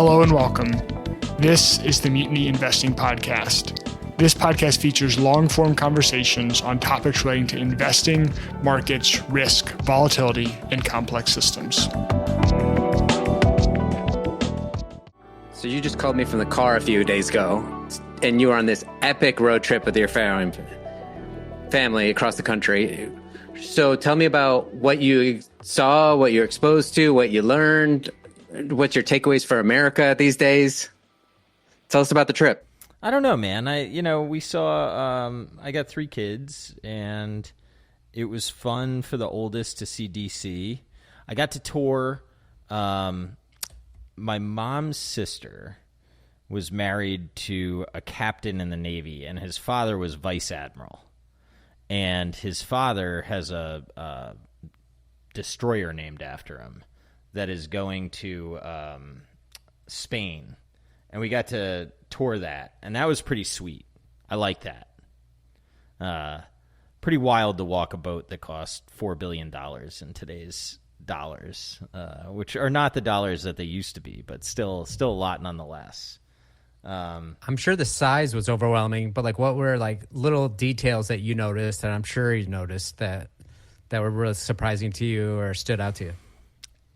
Hello and welcome. This is the Mutiny Investing Podcast. This podcast features long-form conversations on topics relating to investing, markets, risk, volatility, and complex systems. So you just called me from the car a few days ago, and you were on this epic road trip with your family across the country. So tell me about what you saw, what you're exposed to, what you learned. What's your takeaways for America these days? Tell us about the trip. I don't know, man. We saw, I got 3 kids, and it was fun for the oldest to see DC. I got to tour. My mom's sister was married to a captain in the Navy, and his father was vice admiral. And his father has a destroyer named after him that is going to Spain. And we got to tour that, and that was pretty sweet. I like that. Pretty wild to walk a boat that cost $4 billion in today's dollars, which are not the dollars that they used to be, but still a lot nonetheless. I'm sure the size was overwhelming, but what were little details that you noticed, and I'm sure you noticed that were really surprising to you or stood out to you?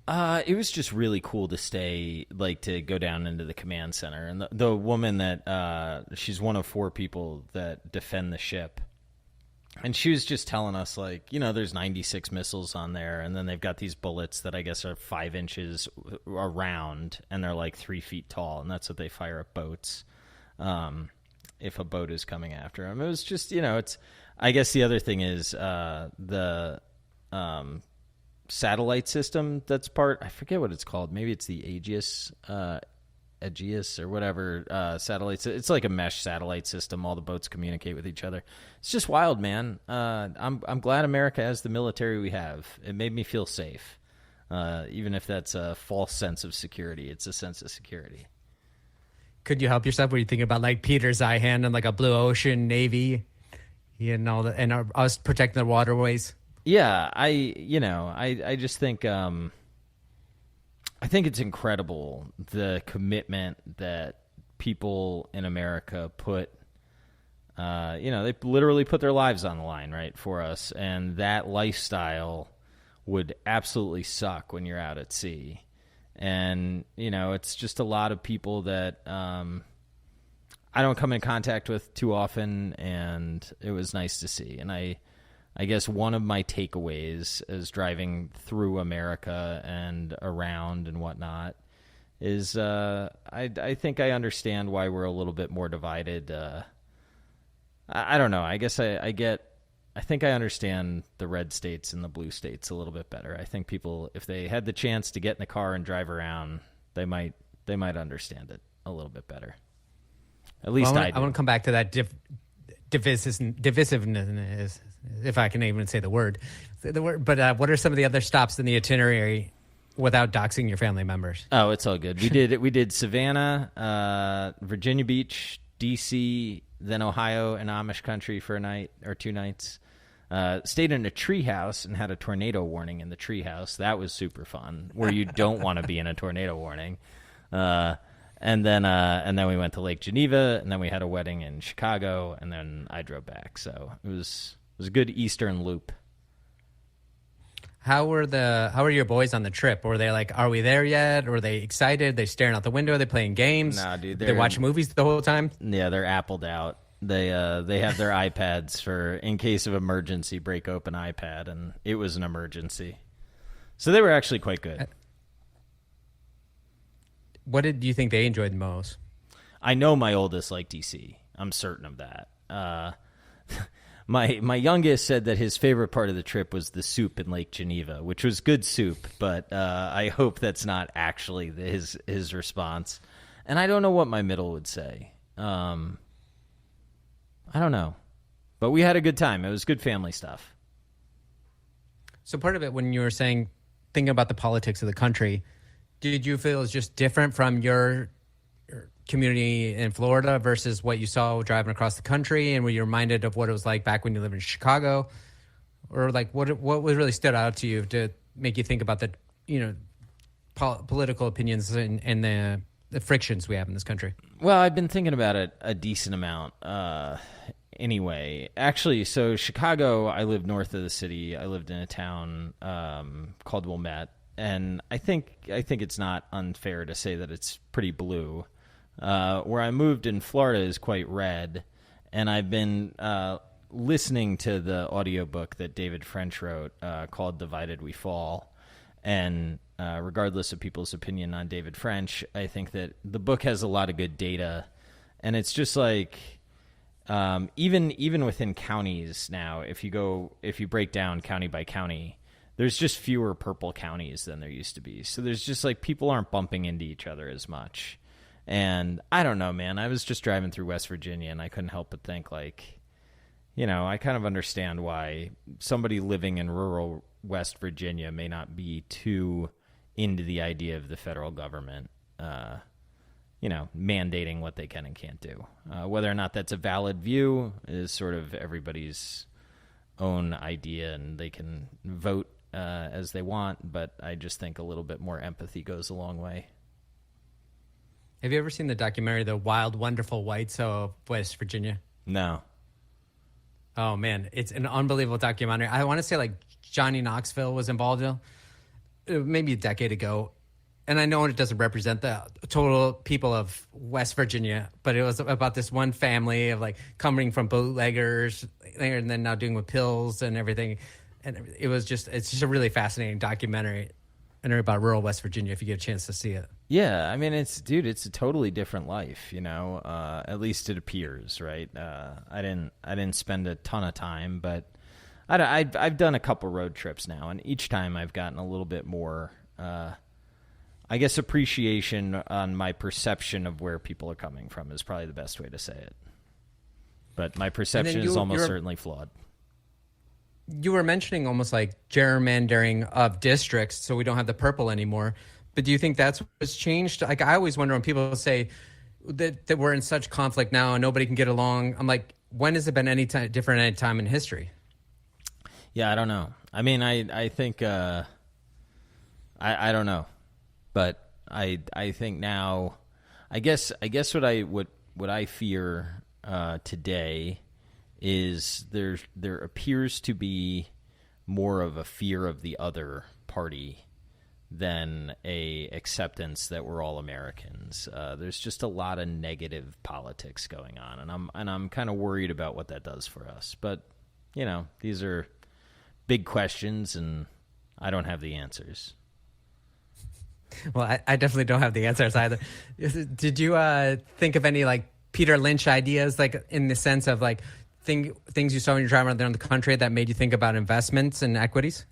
It was just really cool to to go down into the command center. And the woman that, she's one of 4 people that defend the ship. And she was just telling us, there's 96 missiles on there. And then they've got these bullets that I guess are 5 inches around, and they're 3 feet tall. And that's what they fire at boats, if a boat is coming after them. It was just, I guess the other thing is the satellite system that's I forget what it's called. Maybe it's the Aegis or whatever satellites. It's like a mesh satellite system. All the boats communicate with each other. It's just wild, man. I'm glad America has the military we have. It made me feel safe, even if that's a false sense of security. It's a sense of security. Could you help yourself when you think about Peter Zeihan and a blue ocean navy, and us protecting the waterways? Yeah, I just think I think it's incredible the commitment that people in America put. They literally put their lives on the line, right, for us, and that lifestyle would absolutely suck when you're out at sea. And it's just a lot of people that I don't come in contact with too often, and it was nice to see. And I guess one of my takeaways as driving through America and around and whatnot is I think I understand why we're a little bit more divided. I don't know. I guess I think I understand the red states and the blue states a little bit better. I think people, if they had the chance to get in the car and drive around, they might understand it a little bit better. At least I do. I want to come back to that divisiveness, if I can even say the word. But what are some of the other stops in the itinerary without doxing your family members? Oh, it's all good. We did Savannah, Virginia Beach, DC, then Ohio and Amish country for a night or 2 nights. Stayed in a tree house and had a tornado warning in the tree house. That was super fun, where you don't want to be in a tornado warning. And then we went to Lake Geneva, and then we had a wedding in Chicago, and then I drove back. So it was a good Eastern loop. How were your boys on the trip? Were they are we there yet? Or were they excited? They staring out the window? Are they playing games? Nah, dude. They watch movies the whole time? Yeah, they're appled out. They have their iPads for in case of emergency, break open iPad, and it was an emergency. So they were actually quite good. What did you think they enjoyed the most? I know my oldest liked DC. I'm certain of that. My youngest said that his favorite part of the trip was the soup in Lake Geneva, which was good soup, but I hope that's not actually his response. And I don't know what my middle would say. I don't know. But we had a good time. It was good family stuff. So part of it, when you were thinking about the politics of the country, did you feel it was just different from your community in Florida versus what you saw driving across the country? And were you reminded of what it was like back when you lived in Chicago? Or what really stood out to you to make you think about the, political opinions and the the frictions we have in this country? Well, I've been thinking about it a decent amount. Anyway, actually, so Chicago, I lived north of the city. I lived in a town called Wilmette, and I think it's not unfair to say that it's pretty blue. Where I moved in Florida is quite red, and I've been listening to the audiobook that David French wrote called Divided We Fall. And regardless of people's opinion on David French, I think that the book has a lot of good data, and it's just like even within counties now, if you break down county by county, there's just fewer purple counties than there used to be. So there's just like people aren't bumping into each other as much. And I don't know, man. I was just driving through West Virginia, and I couldn't help but think, like, you know, I kind of understand why somebody living in rural West Virginia may not be too into the idea of the federal government, you know, mandating what they can and can't do. Whether or not that's a valid view is sort of everybody's own idea, and they can vote as they want, but I just think a little bit more empathy goes a long way. Have you ever seen the documentary, The Wild, Wonderful Whites of West Virginia? No. Oh, man. It's an unbelievable documentary. I want to say, like, Johnny Knoxville was involved in it, maybe a decade ago. And I know it doesn't represent the total people of West Virginia, but it was about this one family of, like, coming from bootleggers and then now doing with pills and everything. And it's just a really fascinating documentary about rural West Virginia if you get a chance to see it. Yeah, I mean, it's a totally different life, you know. At least it appears, right? I didn't spend a ton of time, but I've done a couple road trips now, and each time I've gotten a little bit more, I guess, appreciation on my perception of where people are coming from is probably the best way to say it. But my perception is almost certainly flawed. You were mentioning almost like gerrymandering of districts, so we don't have the purple anymore. But do you think that's what's changed? Like, I always wonder when people say that we're in such conflict now and nobody can get along. I'm like, when has it been any time different any time in history? Yeah, I don't know. I mean, I think I don't know, but I think now, I guess what I fear today is there appears to be more of a fear of the other party than a acceptance that we're all Americans. There's just a lot of negative politics going on, and I'm kind of worried about what that does for us. But you know, these are big questions, and I don't have the answers. Well, I definitely don't have the answers either. Did you think of any like Peter Lynch ideas, like in the sense of like things you saw when you're driving around the country that made you think about investments and equities?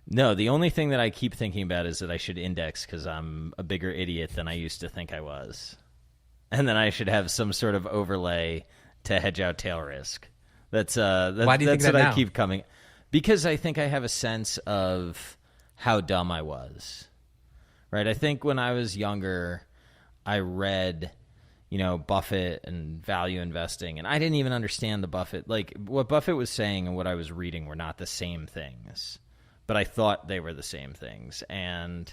No, the only thing that I keep thinking about is that I should index because I'm a bigger idiot than I used to think I was. And then I should have some sort of overlay to hedge out tail risk. Why do you think that now? I keep coming. Because I think I have a sense of how dumb I was. Right? I think when I was younger, I read, you know, Buffett and value investing, and I didn't even understand the Buffett. Like, what Buffett was saying and what I was reading were not the same things, but I thought they were the same things. And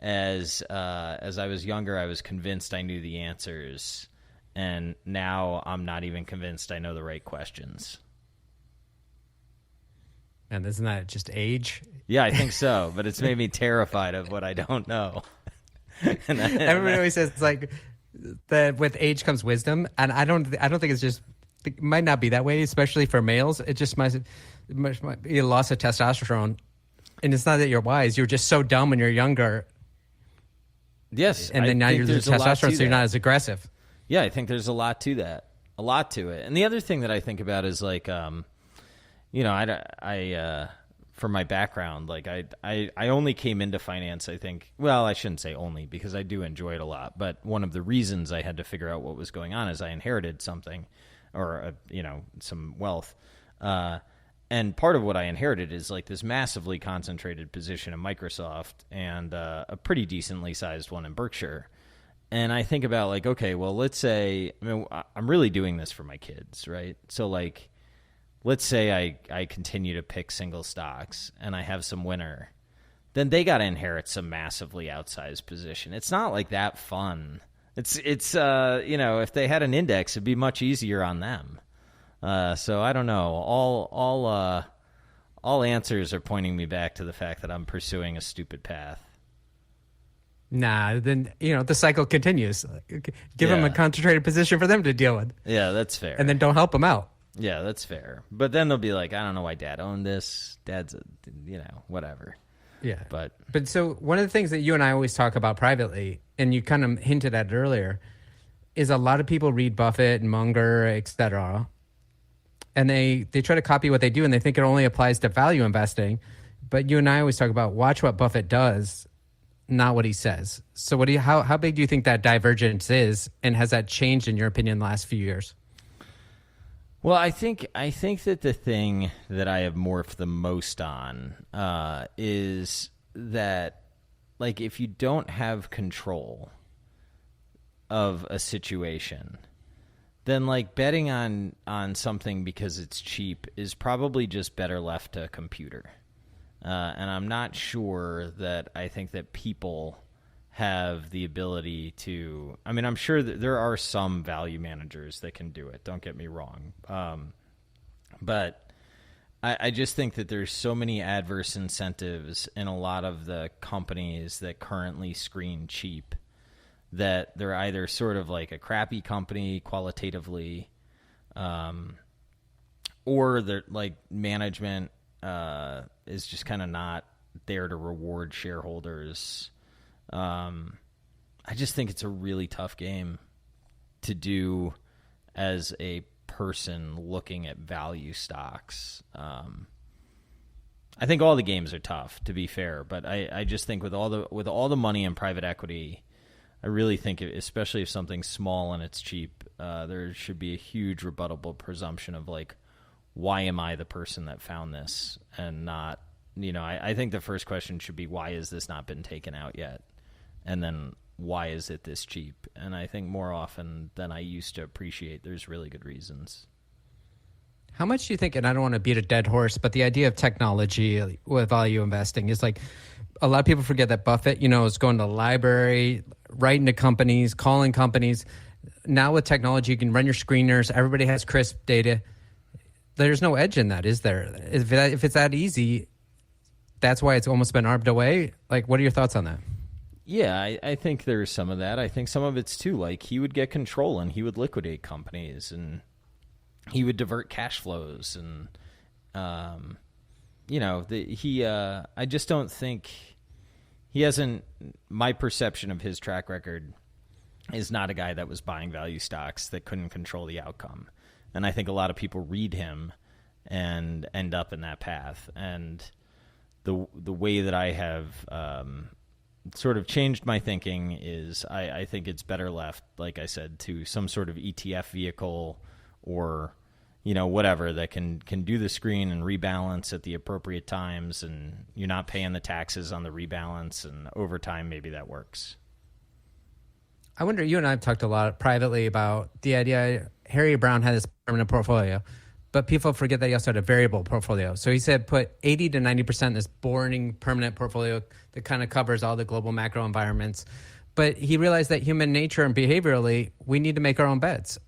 as I was younger, I was convinced I knew the answers, and now I'm not even convinced I know the right questions. And isn't that just age? Yeah, I think so, but it's made me terrified of what I don't know. Everybody always says, it's like, that with age comes wisdom, and I don't think it's just, it might not be that way, especially for males. It just might be a loss of testosterone, and it's not that you're wise. You're just so dumb when you're younger. Yes, and then now you're losing testosterone, so you're not as aggressive. Yeah, I think there's a lot to that, a lot to it. And the other thing that I think about is like, you know, I for my background, like I only came into finance, I think, well, I shouldn't say only because I do enjoy it a lot. But one of the reasons I had to figure out what was going on is I inherited something or, you know, some wealth. And part of what I inherited is like this massively concentrated position in Microsoft and a pretty decently sized one in Berkshire. And I think about like, okay, well, let's say, I mean, I'm really doing this for my kids, right? So like, let's say I continue to pick single stocks and I have some winner, then they got to inherit some massively outsized position. It's not like that fun It's if they had an index, it'd be much easier on them. So I don't know. All answers are pointing me back to the fact that I'm pursuing a stupid path. Nah, then the cycle continues. Give them a concentrated position for them to deal with. Yeah, that's fair. And then don't help them out. Yeah, that's fair. But then they'll be like, I don't know why Dad owned this. Dad's whatever. Yeah. But so one of the things that you and I always talk about privately, and you kind of hinted at it earlier, is a lot of people read Buffett and Munger, et cetera, and they try to copy what they do, and they think it only applies to value investing. But you and I always talk about watch what Buffett does, not what he says. So how big do you think that divergence is, and has that changed in your opinion in the last few years? Well, I think that the thing that I have morphed the most on is that, like, if you don't have control of a situation, then like betting on something because it's cheap is probably just better left to a computer. And I'm not sure that I think that people have the ability to. I mean, I'm sure that there are some value managers that can do it. Don't get me wrong. But I just think that there's so many adverse incentives in a lot of the companies that currently screen cheap that they're either sort of like a crappy company qualitatively, or they're like management is just kind of not there to reward shareholders. I just think it's a really tough game to do as a person looking at value stocks. I think all the games are tough, to be fair, but I just think with all the money in private equity, I really think, especially if something's small and it's cheap, there should be a huge rebuttable presumption of like, why am I the person that found this, and not, I think the first question should be, why has this not been taken out yet? And then, why is it this cheap? And I think more often than I used to appreciate, there's really good reasons. How much do you think, and I don't want to beat a dead horse, but the idea of technology with value investing is like, a lot of people forget that Buffett, is going to the library, writing to companies, calling companies. Now with technology, you can run your screeners. Everybody has crisp data. There's no edge in that, is there? If it's that easy, that's why it's almost been armed away. Like, what are your thoughts on that? Yeah, I think there's some of that. I think some of it's too, like, he would get control and he would liquidate companies and he would divert cash flows. And, I just don't think he hasn't, my perception of his track record is not a guy that was buying value stocks that couldn't control the outcome. And I think a lot of people read him and end up in that path. And the way that I have sort of changed my thinking is I think it's better left, like I said, to some sort of ETF vehicle or, whatever that can do the screen and rebalance at the appropriate times, and you're not paying the taxes on the rebalance, and over time maybe that works. I wonder, you and I have talked a lot privately about the idea. Harry Brown had this permanent portfolio, but people forget that he also had a variable portfolio. So he said put 80 to 90% in this boring permanent portfolio that kind of covers all the global macro environments. But he realized that human nature and behaviorally, we need to make our own bets.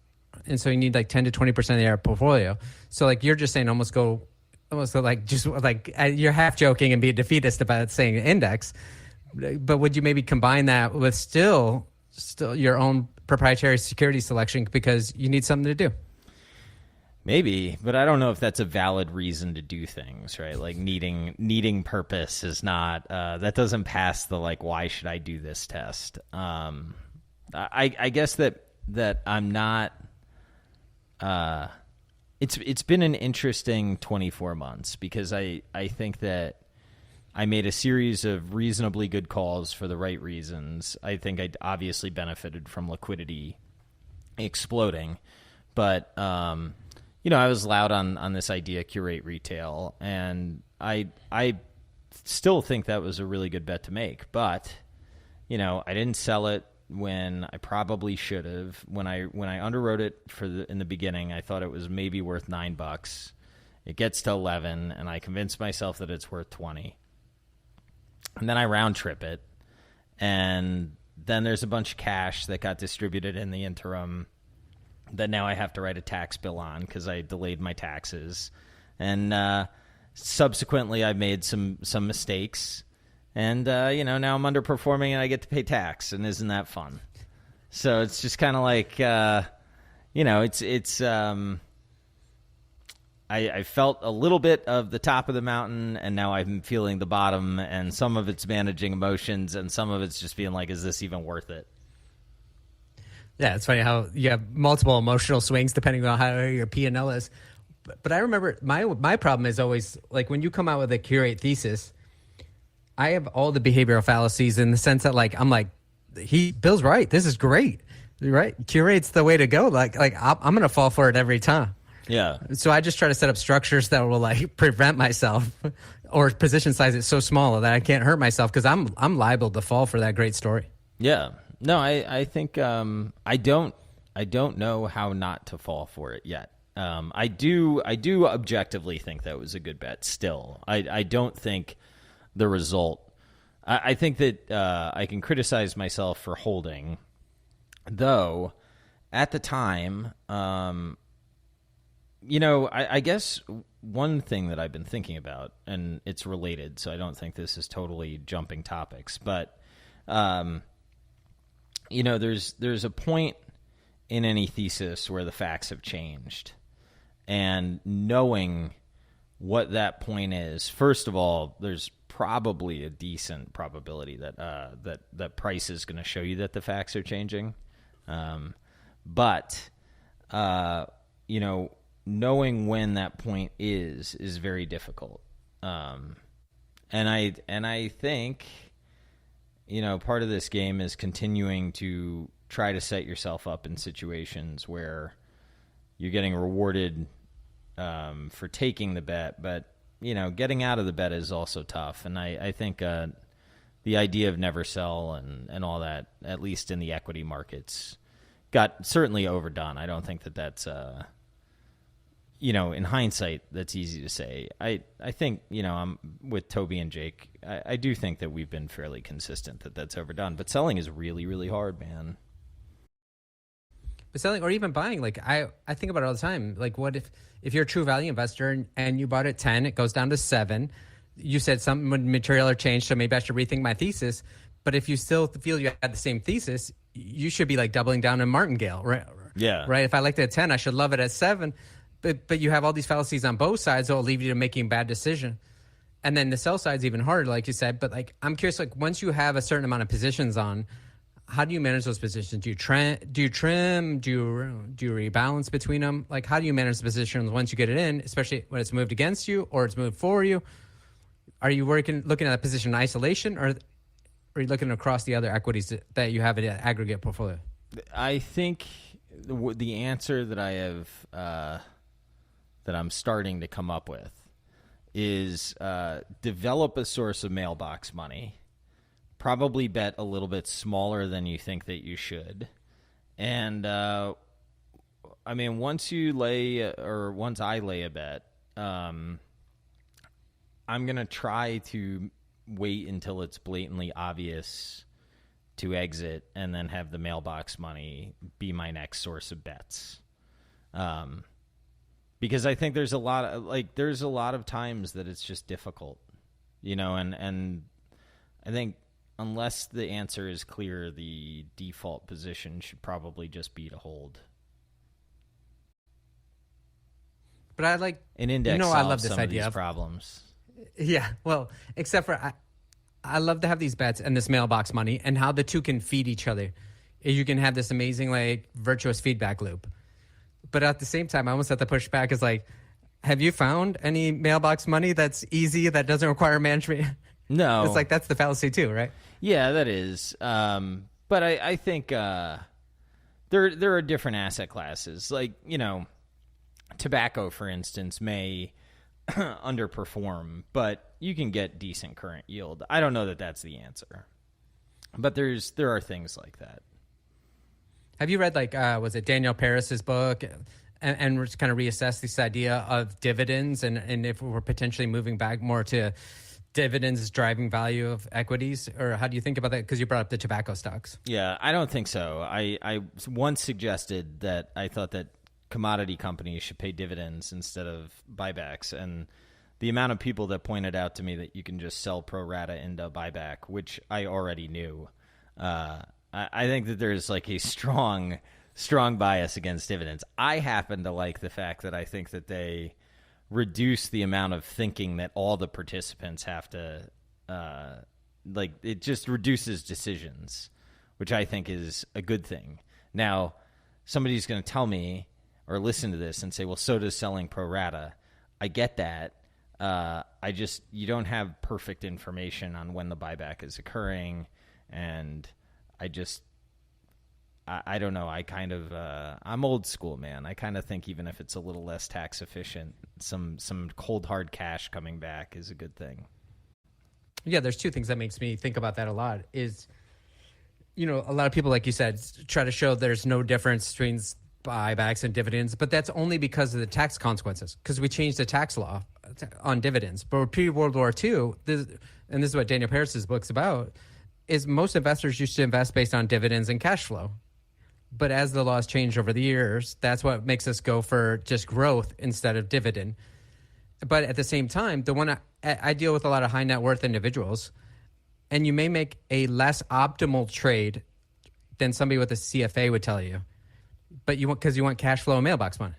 And so you need like 10 to 20% of your portfolio. So like you're just saying you're half joking and be a defeatist about saying index. But would you maybe combine that with still your own proprietary security selection because you need something to do? Maybe, but I don't know if that's a valid reason to do things, right? Like needing purpose is not, that doesn't pass the like, why should I do this test? I guess that I'm not, it's been an interesting 24 months because I think that I made a series of reasonably good calls for the right reasons. I think I obviously benefited from liquidity exploding, but, I was loud on this idea, curate retail, and I still think that was a really good bet to make. But, I didn't sell it when I probably should have. When I underwrote it in the beginning, I thought it was maybe worth $9. It gets to 11, and I convinced myself that it's worth 20. And then I round trip it, and Then there's a bunch of cash that got distributed in the interim that now I have to write a tax bill on because I delayed my taxes. And subsequently, I made some mistakes. And, now I'm underperforming and I get to pay tax. And isn't that fun? So it's just kind of like, I felt a little bit of the top of the mountain, and now I'm feeling the bottom, and some of it's managing emotions, and some of it's just being like, is this even worth it? Yeah, it's funny how you have multiple emotional swings depending on how your P&L is. But I remember my problem is always, like, when you come out with a curate thesis, I have all the behavioral fallacies in the sense that, like, I'm like, Bill's right. This is great, right? Curate's the way to go. Like I'm going to fall for it every time. Yeah. So I just try to set up structures that will like prevent myself, or position size it so small that I can't hurt myself because I'm liable to fall for that great story. Yeah. No, I think I don't know how not to fall for it yet. I do objectively think that was a good bet. Still, I don't think the result. I think that I can criticize myself for holding, though. At the time. I guess one thing that I've been thinking about, and it's related, so I don't think this is totally jumping topics, but, there's a point in any thesis where the facts have changed. And knowing what that point is, first of all, there's probably a decent probability that price is going to show you that the facts are changing. But knowing when that point is very difficult. And I think, part of this game is continuing to try to set yourself up in situations where you're getting rewarded for taking the bet, but, getting out of the bet is also tough. And I think the idea of never sell and all that, at least in the equity markets, got certainly overdone. I don't think that's in hindsight, that's easy to say. I think, I'm with Toby and Jake. I do think that we've been fairly consistent that that's overdone. But selling is really, really hard, man. But selling or even buying, like I think about it all the time. Like, what if you're a true value investor and you bought at 10, it goes down to 7. You said something material or changed, so maybe I should rethink my thesis. But if you still feel you had the same thesis, you should be like doubling down in martingale, right? Yeah. Right. If I liked it at 10, I should love it at 7. But you have all these fallacies on both sides that will leave you to making a bad decision. And then the sell side's even harder, like you said. But like, I'm curious, like once you have a certain amount of positions on, how do you manage those positions? Do you trim? Do you rebalance between them? Like, how do you manage the positions once you get it in, especially when it's moved against you or it's moved for you? Are you looking at a position in isolation, or are you looking across the other equities that you have in an aggregate portfolio? I think the answer that I have that I'm starting to come up with is develop a source of mailbox money. Probably bet a little bit smaller than you think that you should. And, once I lay a bet, I'm going to try to wait until it's blatantly obvious to exit and then have the mailbox money be my next source of bets. Because I think there's a lot of times that it's just difficult, and I think unless the answer is clear, the default position should probably just be to hold. But I like an index. I love this some idea of these of problems. Yeah, well, except for I love to have these bets and this mailbox money and how the two can feed each other. You can have this amazing like virtuous feedback loop. But at the same time, I almost have to push back. Is like, have you found any mailbox money that's easy that doesn't require management? No, it's like that's the fallacy too, right? Yeah, that is. But I think there are different asset classes. Like, tobacco, for instance, may underperform, but you can get decent current yield. I don't know that that's the answer, but there are things like that. Have you read was it Daniel Paris's book and kind of reassess this idea of dividends and if we're potentially moving back more to dividends driving value of equities, or how do you think about that? Because you brought up the tobacco stocks. Yeah, I don't think so. I once suggested that I thought that commodity companies should pay dividends instead of buybacks, and the amount of people that pointed out to me that you can just sell pro rata into buyback, which I already knew, I think that there's like a strong bias against dividends. I happen to like the fact that I think that they reduce the amount of thinking that all the participants have to, it just reduces decisions, which I think is a good thing. Now, somebody's going to tell me or listen to this and say, well, so does selling pro rata. I get that. You don't have perfect information on when the buyback is occurring. And I don't know. I'm old school, man. I kind of think even if it's a little less tax efficient, some cold hard cash coming back is a good thing. Yeah, there's two things that makes me think about that a lot is, a lot of people, like you said, try to show there's no difference between buybacks and dividends, but that's only because of the tax consequences, because we changed the tax law on dividends. But pre-World War II, this is what Daniel Paris's book's about, is most investors used to invest based on dividends and cash flow. But as the laws changed over the years, that's what makes us go for just growth instead of dividend. But at the same time, the one I deal with a lot of high net worth individuals, and you may make a less optimal trade than somebody with a CFA would tell you, but because you want cash flow and mailbox money.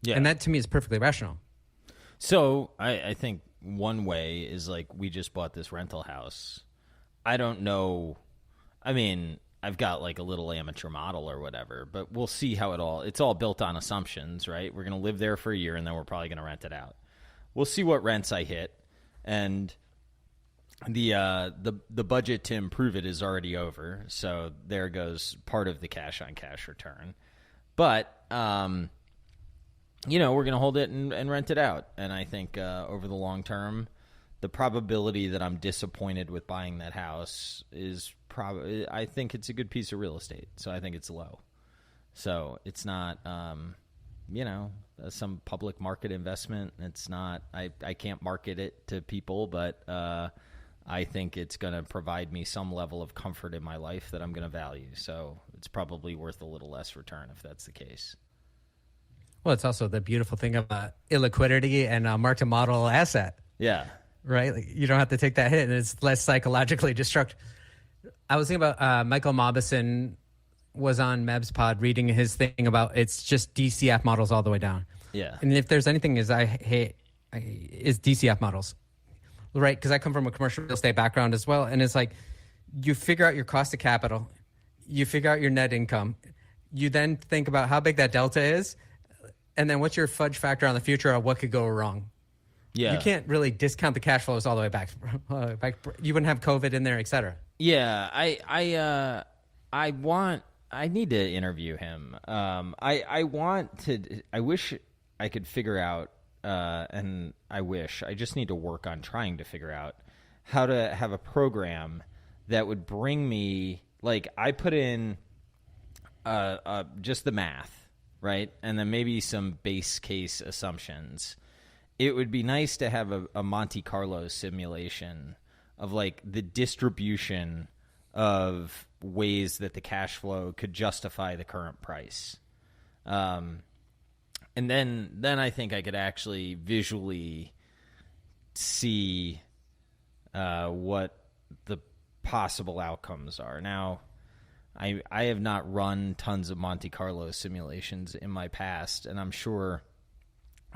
Yeah. And that to me is perfectly rational. So I think one way is like, we just bought this rental house. I don't know. I mean, I've got like a little amateur model or whatever, but we'll see how it's all built on assumptions, right? We're going to live there for a year and then we're probably going to rent it out. We'll see what rents I hit. And the budget to improve it is already over. So there goes part of the cash on cash return. But, we're going to hold it and rent it out. And I think over the long term, the probability that I'm disappointed with buying that house is probably, I think it's a good piece of real estate. So I think it's low. So it's not, some public market investment. It's not, I can't market it to people, but I think it's going to provide me some level of comfort in my life that I'm going to value. So it's probably worth a little less return if that's the case. Well, it's also the beautiful thing about illiquidity and mark-to-model asset. Yeah. Right? Like, you don't have to take that hit, and it's less psychologically destructive. I was thinking about Michael Mauboussin was on Meb's pod reading his thing about it's just DCF models all the way down. Yeah. And if there's anything I hate is DCF models, right? Because I come from a commercial real estate background as well. And it's like, you figure out your cost of capital, you figure out your net income, you then think about how big that delta is, and then what's your fudge factor on the future of what could go wrong. Yeah. You can't really discount the cash flows all the way back. You wouldn't have COVID in there, et cetera. Yeah. I need to interview him. I wish I could figure out, and I just need to work on trying to figure out how to have a program that would bring me, like, I put in just the math, right? And then maybe some base case assumptions. It would be nice to have a Monte Carlo simulation of like the distribution of ways that the cash flow could justify the current price. And then I think I could actually visually see what the possible outcomes are. Now, I have not run tons of Monte Carlo simulations in my past, and I'm sure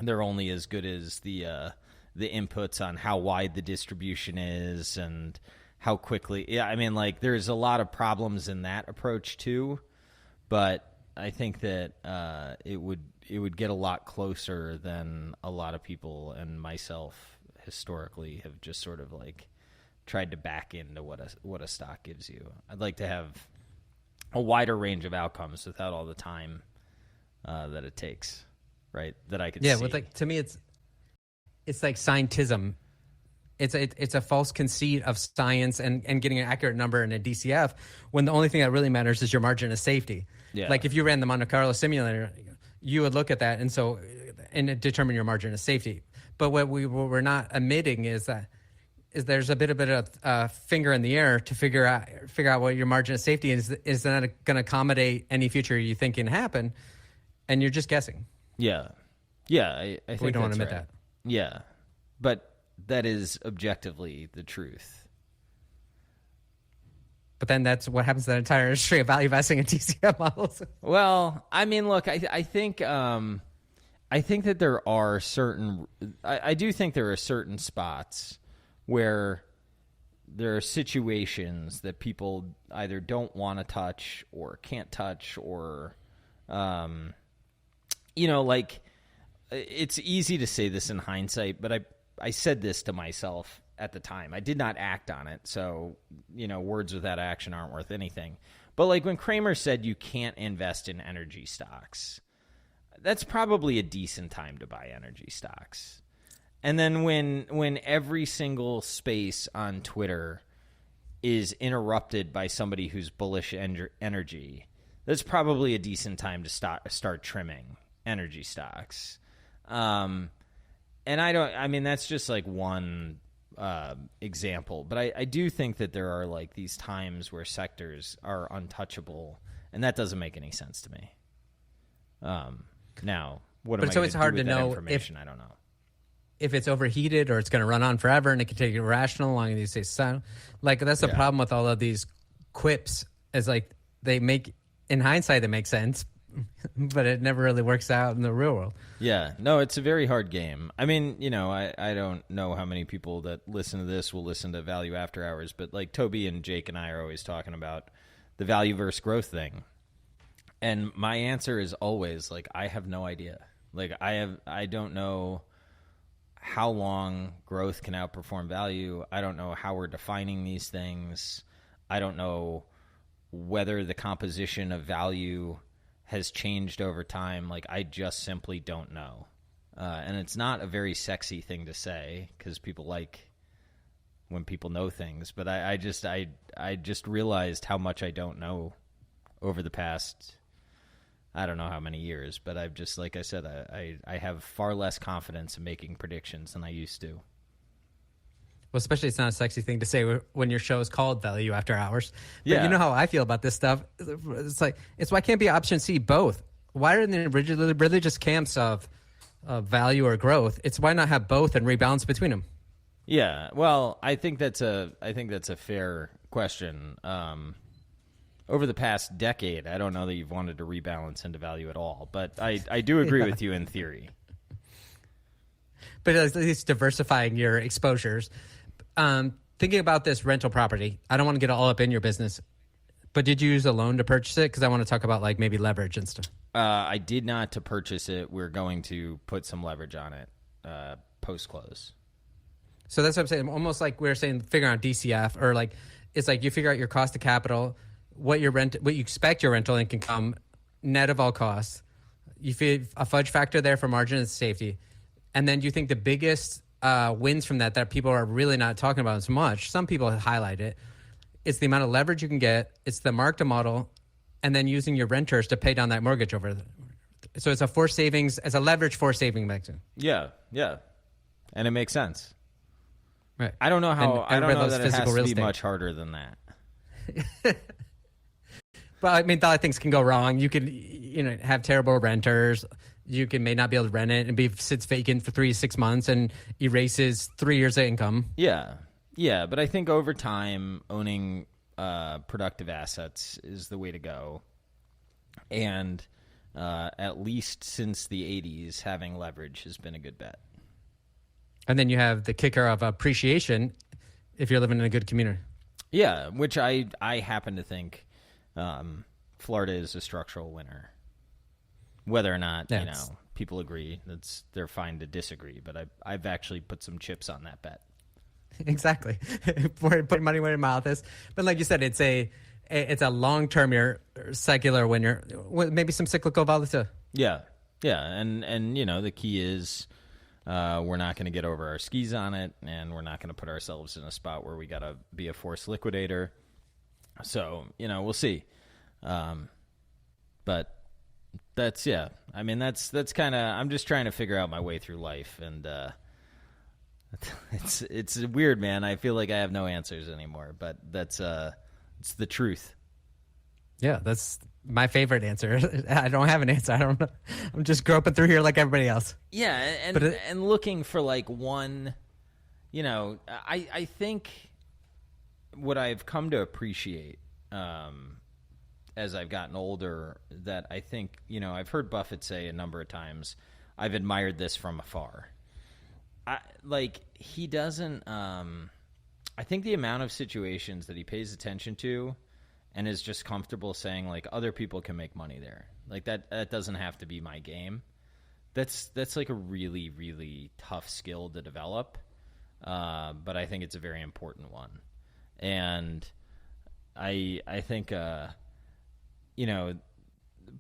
they're only as good as the inputs on how wide the distribution is and how quickly. Yeah, I mean, like, there's a lot of problems in that approach too, but I think that it would get a lot closer than a lot of people and myself historically have just sort of like tried to back into what a stock gives you. I'd like to have a wider range of outcomes without all the time that it takes, right? That I could see. Yeah, with like, to me, it's like scientism. It's a false conceit of science and getting an accurate number in a DCF when the only thing that really matters is your margin of safety. Yeah. Like if you ran the Monte Carlo simulator, you would look at that and determine your margin of safety. But what we're not admitting is that there's a bit of finger in the air to figure out what your margin of safety is. Is that going to accommodate any future you think can happen? And you're just guessing. Yeah. I think we don't want to admit right. that. Yeah, but that is objectively the truth. But then that's what happens to the entire industry of value investing and DCF models. Well, I mean, look, I think that there are certain. I do think there are certain spots where there are situations that people either don't want to touch or can't touch, or, like. It's easy to say this in hindsight, but I said this to myself at the time. I did not act on it, so, words without action aren't worth anything. But like when Kramer said you can't invest in energy stocks, that's probably a decent time to buy energy stocks. And then when every single space on Twitter is interrupted by somebody who's bullish energy, that's probably a decent time to start trimming energy stocks. And that's just like one example, but I do think that there are like these times where sectors are untouchable, and that doesn't make any sense to me. Now, what am I going to do with that information? I don't know. If it's overheated or it's going to run on forever and it can take it rational long as you say, like that's the problem with all of these quips is like they make, in hindsight, they make sense, but it never really works out in the real world. Yeah, no, it's a very hard game. I mean, I don't know how many people that listen to this will listen to Value After Hours, but like Toby and Jake and I are always talking about the value versus growth thing. And my answer is always like, I have no idea. Like I don't know how long growth can outperform value. I don't know how we're defining these things. I don't know whether the composition of value has changed over time. Like, I just simply don't know. And it's not a very sexy thing to say because people like when people know things. But I just realized how much I don't know over the past, I don't know how many years. But I've just, like I said, I have far less confidence in making predictions than I used to. Well, especially it's not a sexy thing to say when your show is called Value After Hours. But yeah. You know how I feel about this stuff. It's like, it's why can't be option C both? Why are the religious camps of value or growth? It's why not have both and rebalance between them? Yeah, well, I think that's a fair question. Over the past decade, I don't know that you've wanted to rebalance into value at all, but I do agree with you in theory. But at least diversifying your exposures. Thinking about this rental property, I don't want to get all up in your business, but did you use a loan to purchase it? Because I want to talk about like maybe leverage and stuff. I did not to purchase it. We're going to put some leverage on it post-close. So that's what I'm saying. Almost like we were saying, figuring out DCF, or like it's like you figure out your cost of capital, what you expect your rental income come, net of all costs. You feel a fudge factor there for margin and safety. And then do you think the biggest wins from that people are really not talking about as much, some people highlight it, it's the amount of leverage you can get, it's the mark to model, and then using your renters to pay down that mortgage over. So it's a forced savings, as a leverage forced saving mechanism. Yeah. And it makes sense. Right. I don't know how, I don't know that it has to be estate. much harder than that. But I mean, a lot of things can go wrong. You could, have terrible renters. You may not be able to rent it and sits vacant for 3 to 6 months and erases 3 years of income. Yeah. But I think over time, owning productive assets is the way to go. And at least since the 80s, having leverage has been a good bet. And then you have the kicker of appreciation if you're living in a good community. Yeah, which I happen to think Florida is a structural winner. Whether or not, people agree, they're fine to disagree. But I've actually put some chips on that bet. Exactly. Put money where your mouth is. But like you said, it's a long-term secular winner, maybe some cyclical volatility. Yeah. And the key is we're not going to get over our skis on it, and we're not going to put ourselves in a spot where we got to be a forced liquidator. So, we'll see. But that's kind of, I'm just trying to figure out my way through life. And It's weird, man. I feel like I have no answers anymore, but that's it's the truth. Yeah, that's my favorite answer. I don't have an answer. I don't know. I'm just groping through here like everybody else. Yeah, and looking for like one, I think what I've come to appreciate as I've gotten older, that I think, I've heard Buffett say a number of times, I've admired this from afar. He doesn't, I think the amount of situations that he pays attention to and is just comfortable saying, like, other people can make money there. Like, that doesn't have to be my game. That's like a really, really tough skill to develop. But I think it's a very important one. And I think,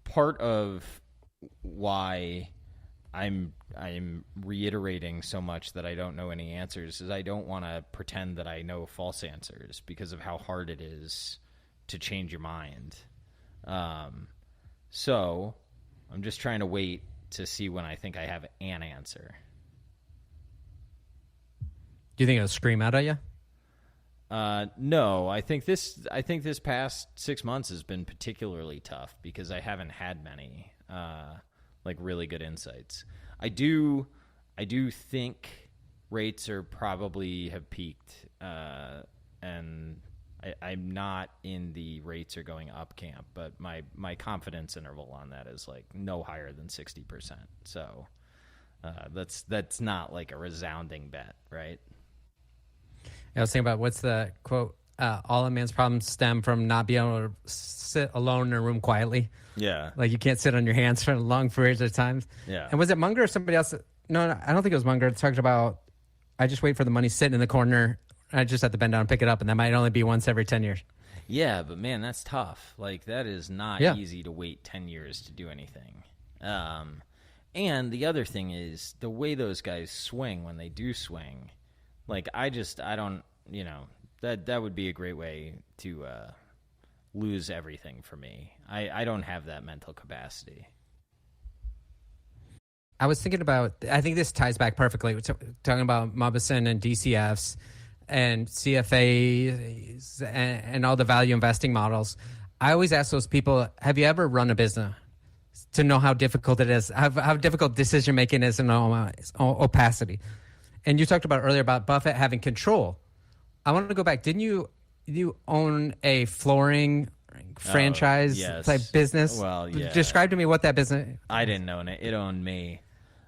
part of why I'm reiterating so much that I don't know any answers is I don't want to pretend that I know false answers because of how hard it is to change your mind. So I'm just trying to wait to see when I think I have an answer. Do you think it'll scream out at you? No, I think this past 6 months has been particularly tough because I haven't had many really good insights. I do think rates are probably have peaked, and I'm not in the rates are going up camp, but my confidence interval on that is like no higher than 60%. So that's not like a resounding bet, right? I was thinking about what's the quote, all a man's problems stem from not being able to sit alone in a room quietly. Yeah. Like you can't sit on your hands for long periods of time. Yeah. And was it Munger or somebody else? No, I don't think it was Munger. It talked about, I just wait for the money sitting in the corner. I just have to bend down and pick it up. And that might only be once every 10 years. Yeah, but man, that's tough. Like that is not easy to wait 10 years to do anything. And the other thing is the way those guys swing when they do swing. Like I don't, that would be a great way to lose everything for me. I don't have that mental capacity. I was thinking about, I think this ties back perfectly. We're talking about Mubison and DCFs and CFAs and all the value investing models. I always ask those people, have you ever run a business to know how difficult it is, how difficult decision making is in opacity? And you talked about earlier about Buffett having control. I want to go back. Didn't you own a flooring franchise type business? Well, yeah. Describe to me what that business. I didn't own it. It owned me.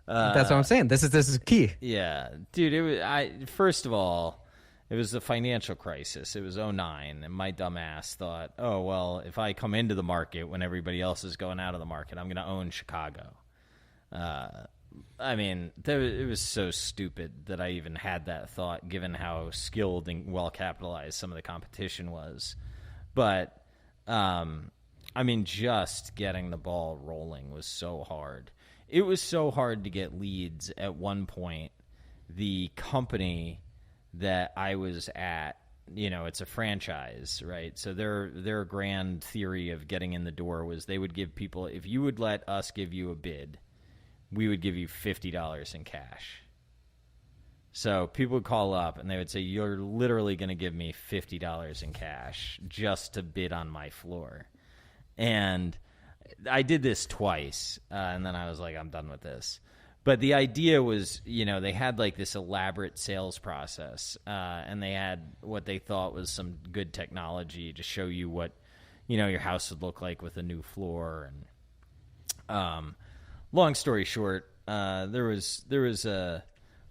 That's what I'm saying. This is key. Yeah, dude. It was. First of all, it was the financial crisis. It was 2009, and my dumb ass thought, oh well, if I come into the market when everybody else is going out of the market, I'm going to own Chicago. I mean, it was so stupid that I even had that thought, given how skilled and well-capitalized some of the competition was. But, I mean, just getting the ball rolling was so hard. It was so hard to get leads. At one point, the company that I was at, it's a franchise, right? So their grand theory of getting in the door was they would give people, if you would let us give you a bid, we would give you $50 in cash. So people would call up and they would say, you're literally going to give me $50 in cash just to bid on my floor. And I did this twice, and then I was like, I'm done with this. But the idea was, they had like this elaborate sales process, and they had what they thought was some good technology to show you what, your house would look like with a new floor. And long story short, there was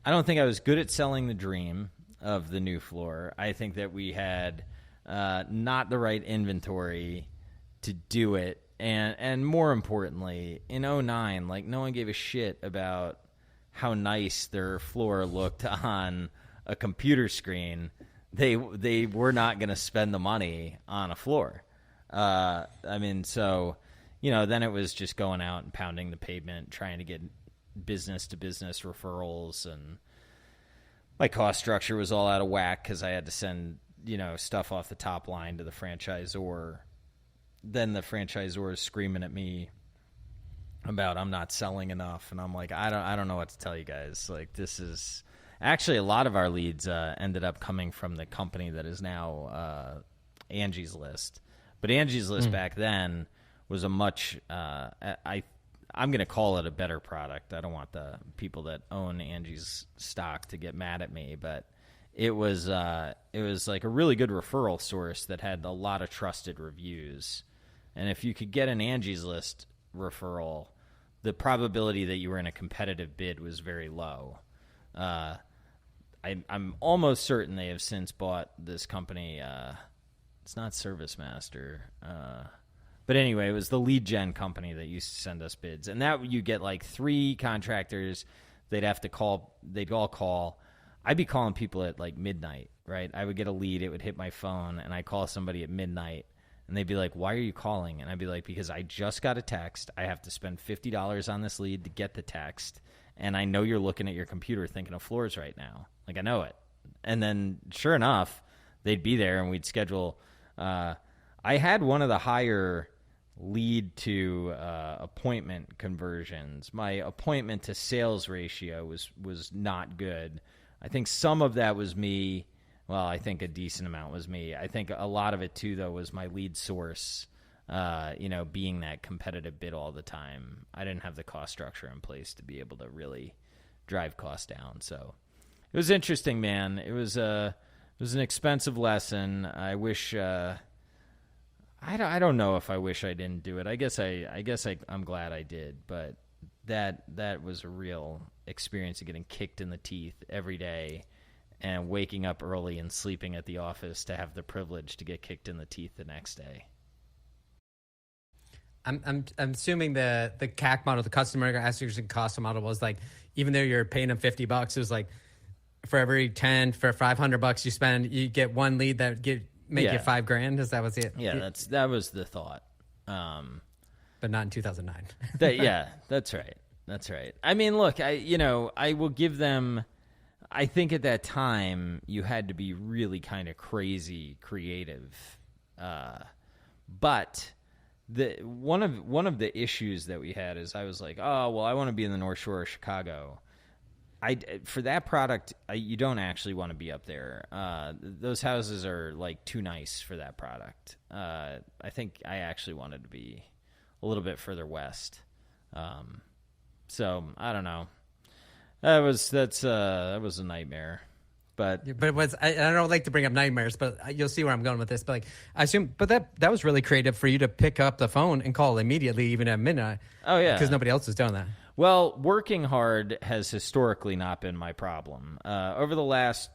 I don't think I was good at selling the dream of the new floor. I think that we had not the right inventory to do it. And more importantly, in 2009, like no one gave a shit about how nice their floor looked on a computer screen. They were not going to spend the money on a floor. So, then it was just going out and pounding the pavement, trying to get business-to-business referrals, and my cost structure was all out of whack because I had to send, stuff off the top line to the franchisor. Then the franchisor is screaming at me about I'm not selling enough, and I'm like, I don't know what to tell you guys. Like, this is, Actually, a lot of our leads ended up coming from the company that is now Angie's List. But Angie's List back then was a much, I'm going to call it a better product. I don't want the people that own Angie's stock to get mad at me, but it was like a really good referral source that had a lot of trusted reviews. And if you could get an Angie's List referral, the probability that you were in a competitive bid was very low. I'm almost certain they have since bought this company. It's not ServiceMaster. But anyway, it was the lead gen company that used to send us bids. And that you get like 3 contractors. They'd have to call. They'd all call. I'd be calling people at like midnight, right? I would get a lead. It would hit my phone, and I'd call somebody at midnight. And they'd be like, why are you calling? And I'd be like, because I just got a text. I have to spend $50 on this lead to get the text. And I know you're looking at your computer thinking of floors right now. Like, I know it. And then, sure enough, they'd be there, and we'd schedule. I had one of the higher lead to appointment conversions. My appointment to sales ratio was not good. I think some of that was me. Well, I think a decent amount was me. I think a lot of it, too, though, was my lead source, being that competitive bid all the time. I didn't have the cost structure in place to be able to really drive costs down. So it was interesting, man. It was an expensive lesson. I wish I don't know if I wish I didn't do it. I guess I'm glad I did, but that was a real experience of getting kicked in the teeth every day and waking up early and sleeping at the office to have the privilege to get kicked in the teeth the next day. I'm assuming the CAC model, the customer acquisition cost model, was like, even though you're paying them $50, it was like for every 10 for $500 you spend, you get one lead that make you $5,000. Is that was it? Yeah, that was the thought. But not in 2009. That's right. That's right. I mean, look, I will give them. I think at that time you had to be really kind of crazy creative, but one of the issues that we had is I was like, oh well, I want to be in the North Shore of Chicago. For that product, you don't actually want to be up there. Those houses are like too nice for that product. I think I actually wanted to be a little bit further west. So I don't know. That was a nightmare. But it was. I don't like to bring up nightmares, but you'll see where I'm going with this. But like, I assume, but that was really creative for you to pick up the phone and call immediately, even at midnight. Oh yeah, because nobody else is doing that. Well, working hard has historically not been my problem. Over the last,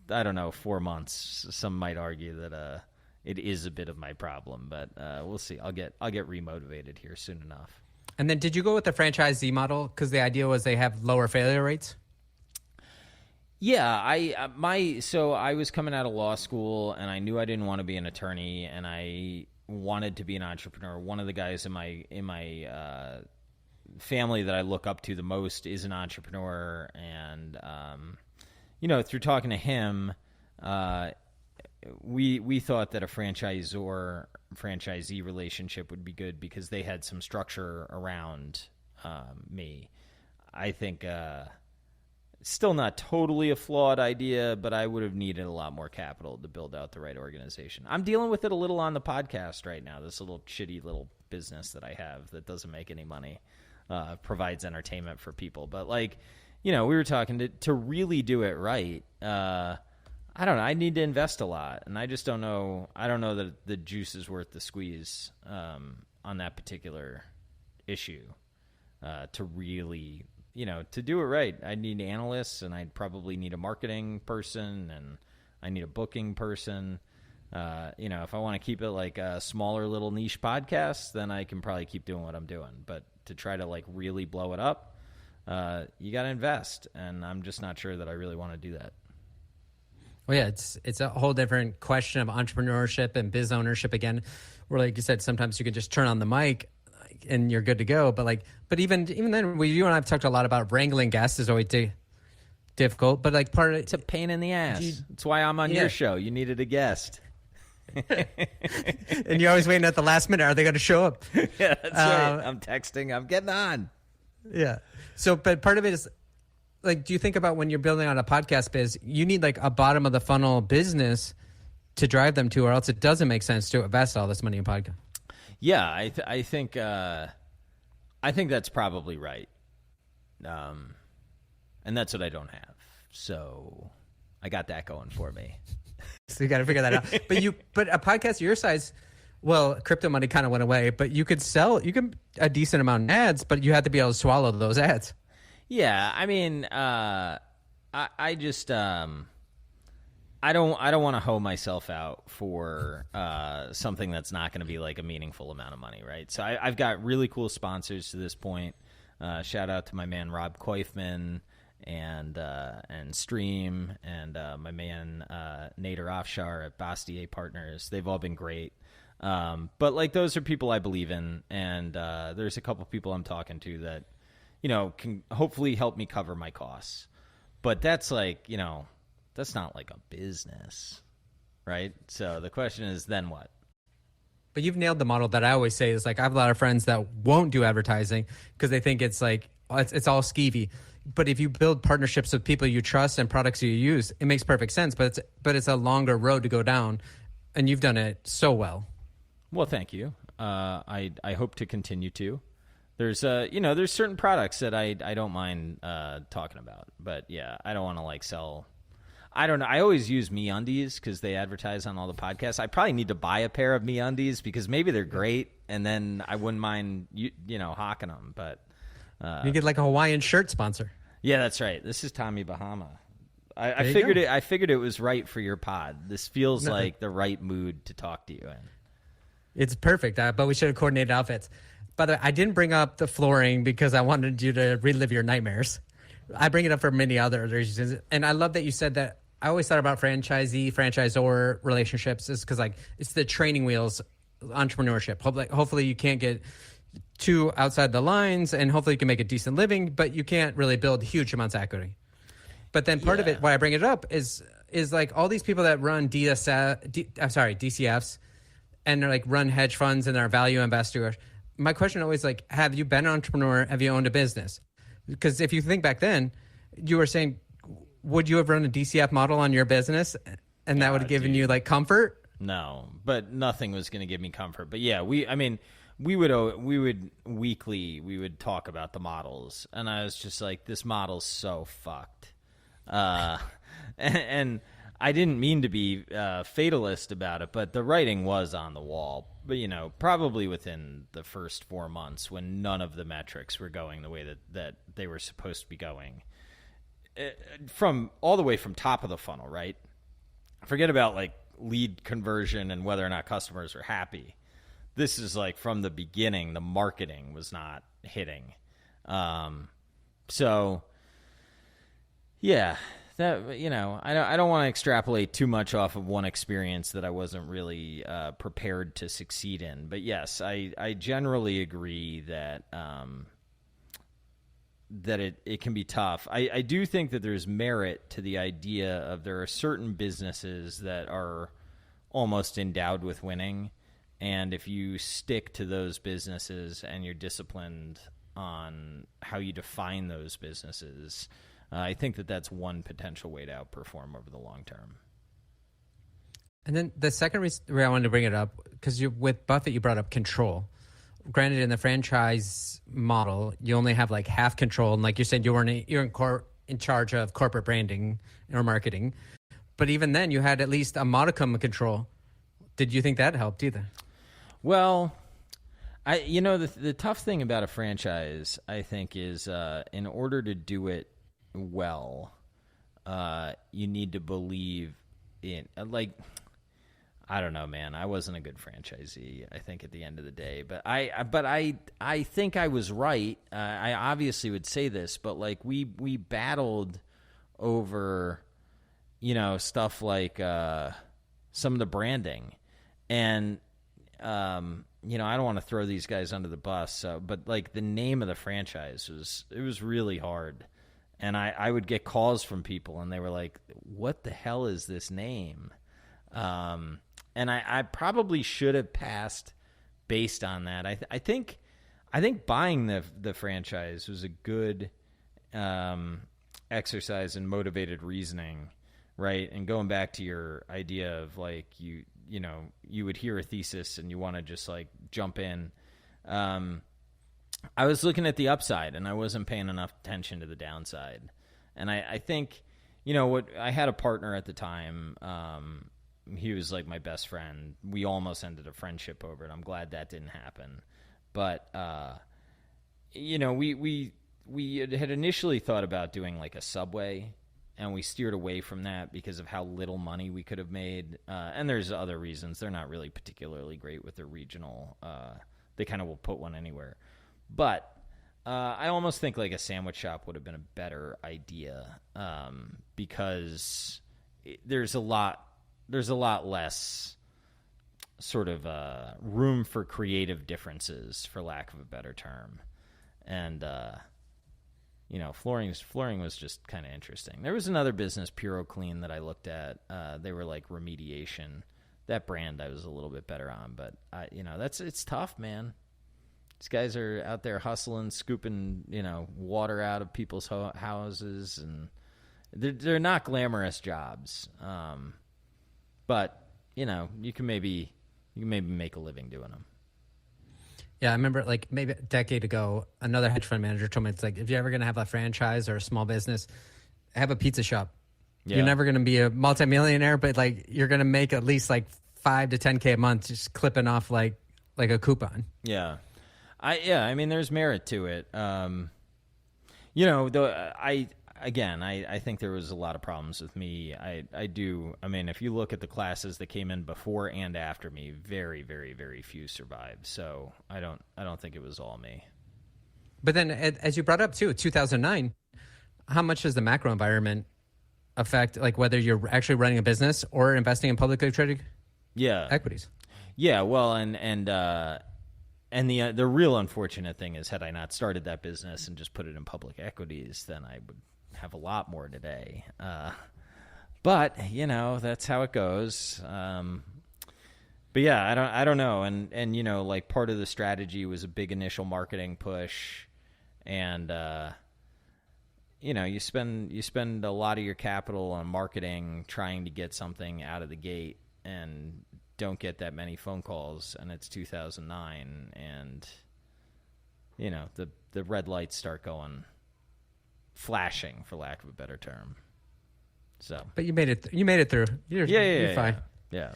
4 months, some might argue that it is a bit of my problem. But we'll see. I'll get remotivated here soon enough. And then, did you go with the franchisee model because the idea was they have lower failure rates? Yeah, I was coming out of law school, and I knew I didn't want to be an attorney, and I wanted to be an entrepreneur. One of the guys in my family that I look up to the most is an entrepreneur, and through talking to him, we thought that a franchisee relationship would be good because they had some structure around me. I think still not totally a flawed idea, but I would have needed a lot more capital to build out the right organization. I'm dealing with it a little on the podcast right now, this little shitty little business that I have that doesn't make any money, provides entertainment for people. But we were talking to really do it right. I don't know. I need to invest a lot, and I just don't know. I don't know that the juice is worth the squeeze on that particular issue to really, to do it right. I need analysts, and I'd probably need a marketing person, and I need a booking person. If I want to keep it like a smaller little niche podcast, then I can probably keep doing what I'm doing. But to try to really blow it up, you got to invest, and I'm just not sure that I really want to do that. Well, yeah, it's a whole different question of entrepreneurship and biz ownership again, where like you said, sometimes you can just turn on the mic and you're good to go. But even then, you and I have talked a lot about wrangling guests is always difficult. But part of it's a pain in the ass. That's why I'm on your show. You needed a guest. And you're always waiting at the last minute. Are they going to show up? Yeah, that's right. I'm texting. I'm getting on. Yeah. So, but part of it is like, do you think about when you're building on a podcast biz, you need like a bottom of the funnel business to drive them to, or else it doesn't make sense to invest all this money in podcast? Yeah, I think that's probably right. And that's what I don't have. So I got that going for me. So you got to figure that out. But a podcast your size, well, crypto money kind of went away, but you could sell a decent amount of ads, but you had to be able to swallow those ads. Yeah, I mean, I just I don't want to hoe myself out for something that's not going to be like a meaningful amount of money, right? So I've got really cool sponsors to this point. Shout out to my man Rob Koifman and Stream and my man Nader Offshar at Bastier Partners. They've all been great. But like those are people I believe in, and there's a couple people I'm talking to that, you know, can hopefully help me cover my costs. But that's like, you know, that's not like a business, right? So the question is, then what? But you've nailed the model that I always say is like, I have a lot of friends that won't do advertising because they think it's like, it's all skeevy. But if you build partnerships with people you trust and products you use, it makes perfect sense. But it's a longer road to go down, and you've done it so well. Well, thank you. I hope to continue to. There's there's certain products that I don't mind talking about, but yeah, I don't want to like sell. I don't know. I always use MeUndies because they advertise on all the podcasts. I probably need to buy a pair of MeUndies because maybe they're great, and then I wouldn't mind hawking them. But you get like a Hawaiian shirt sponsor. Yeah, that's right. This is Tommy Bahama. I figured it. I figured it was right for your pod. This feels like the right mood to talk to you in. It's perfect, but we should have coordinated outfits. By the way, I didn't bring up the flooring because I wanted you to relive your nightmares. I bring it up for many other reasons. And I love that you said that. I always thought about franchisor relationships is because like it's the training wheels, entrepreneurship. Hopefully you can't get too outside the lines, and hopefully you can make a decent living, but you can't really build huge amounts of equity. But then part of it, why I bring it up is like all these people that run DCFs and they're like run hedge funds and are value investors. My question always like, have you been an entrepreneur? Have you owned a business? Because if you think back then, you were saying, would you have run a DCF model on your business and that would have given you like comfort? No, but nothing was going to give me comfort. But yeah, we would weekly talk about the models, and I was just like, this model's so fucked. And I didn't mean to be fatalist about it, but the writing was on the wall. But, probably within the first 4 months when none of the metrics were going the way that they were supposed to be going. From all the way from top of the funnel, right? Forget about like lead conversion and whether or not customers are happy. This is like from the beginning, the marketing was not hitting. So yeah, that, I don't want to extrapolate too much off of one experience that I wasn't really prepared to succeed in. But yes, I generally agree that that it can be tough. I do think that there's merit to the idea of there are certain businesses that are almost endowed with winning. And if you stick to those businesses and you're disciplined on how you define those businesses, I think that that's one potential way to outperform over the long term. And then the second reason I wanted to bring it up, because with Buffett, you brought up control. Granted, in the franchise model, you only have like half control, and like you said, you're in charge of corporate branding or marketing. But even then, you had at least a modicum of control. Did you think that helped either? Well, the tough thing about a franchise, I think, is in order to do it well, you need to believe in I don't know, man. I wasn't a good franchisee, I think, at the end of the day. But I think I was right. I obviously would say this, but like we battled over, stuff like some of the branding, and I don't want to throw these guys under the bus, but like the name of the franchise was really hard, and I would get calls from people, and they were like, "What the hell is this name?" And I probably should have passed based on that. I think buying the franchise was a good exercise in motivated reasoning, right? And going back to your idea of like you would hear a thesis and you want to just like jump in. I was looking at the upside and I wasn't paying enough attention to the downside. And I think, I had a partner at the time. He was like my best friend. We almost ended a friendship over it. I'm glad that didn't happen. But, we had initially thought about doing like a Subway, and we steered away from that because of how little money we could have made. And there's other reasons. They're not really particularly great with their regional. They kind of will put one anywhere. But I almost think like a sandwich shop would have been a better idea because there's a lot less sort of room for creative differences, for lack of a better term. And flooring was just kind of interesting. There was another business, Puro Clean, that I looked at. They were like remediation. That brand I was a little bit better on, but it's tough, man. These guys are out there hustling, scooping, water out of people's houses, and they're not glamorous jobs. But you can maybe make a living doing them. Yeah, I remember like maybe a decade ago, another hedge fund manager told me, it's like, if you're ever going to have a franchise or a small business, have a pizza shop. Yeah. You're never going to be a multimillionaire, but like you're going to make at least like $5 to $10K a month just clipping off like a coupon. Yeah. I mean, there's merit to it. I think there was a lot of problems with me. I mean, if you look at the classes that came in before and after me, very, very, very few survived. So I don't think it was all me. But then, as you brought up too, 2009, how much does the macro environment affect, like whether you're actually running a business or investing in publicly traded equities? Yeah, well, and the real unfortunate thing is, had I not started that business and just put it in public equities, then I would have a lot more today. But that's how it goes. But yeah, I don't know. And like part of the strategy was a big initial marketing push, and you spend a lot of your capital on marketing trying to get something out of the gate, and don't get that many phone calls, and it's 2009, and the red lights start going, flashing, for lack of a better term. So, but you made it. You made it through. You're fine. Yeah.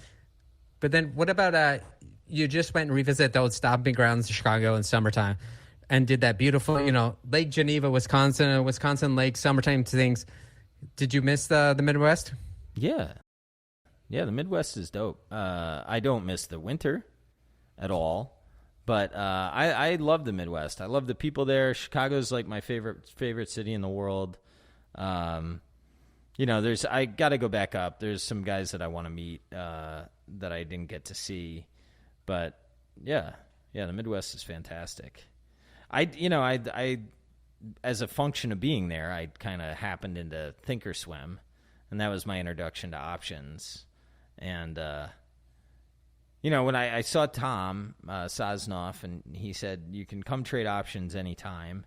But then, what about you just went and revisited those stomping grounds in Chicago in summertime, and did that beautiful, Lake Geneva, Wisconsin Lake summertime things. Did you miss the Midwest? Yeah. Yeah, the Midwest is dope. I don't miss the winter at all, but I love the Midwest. I love the people there. Chicago's like my favorite city in the world. I got to go back up. There's some guys that I want to meet that I didn't get to see, but yeah, the Midwest is fantastic. I as a function of being there, I kind of happened into Thinkorswim, and that was my introduction to options. And, when I saw Tom Sosnoff, and he said, you can come trade options anytime,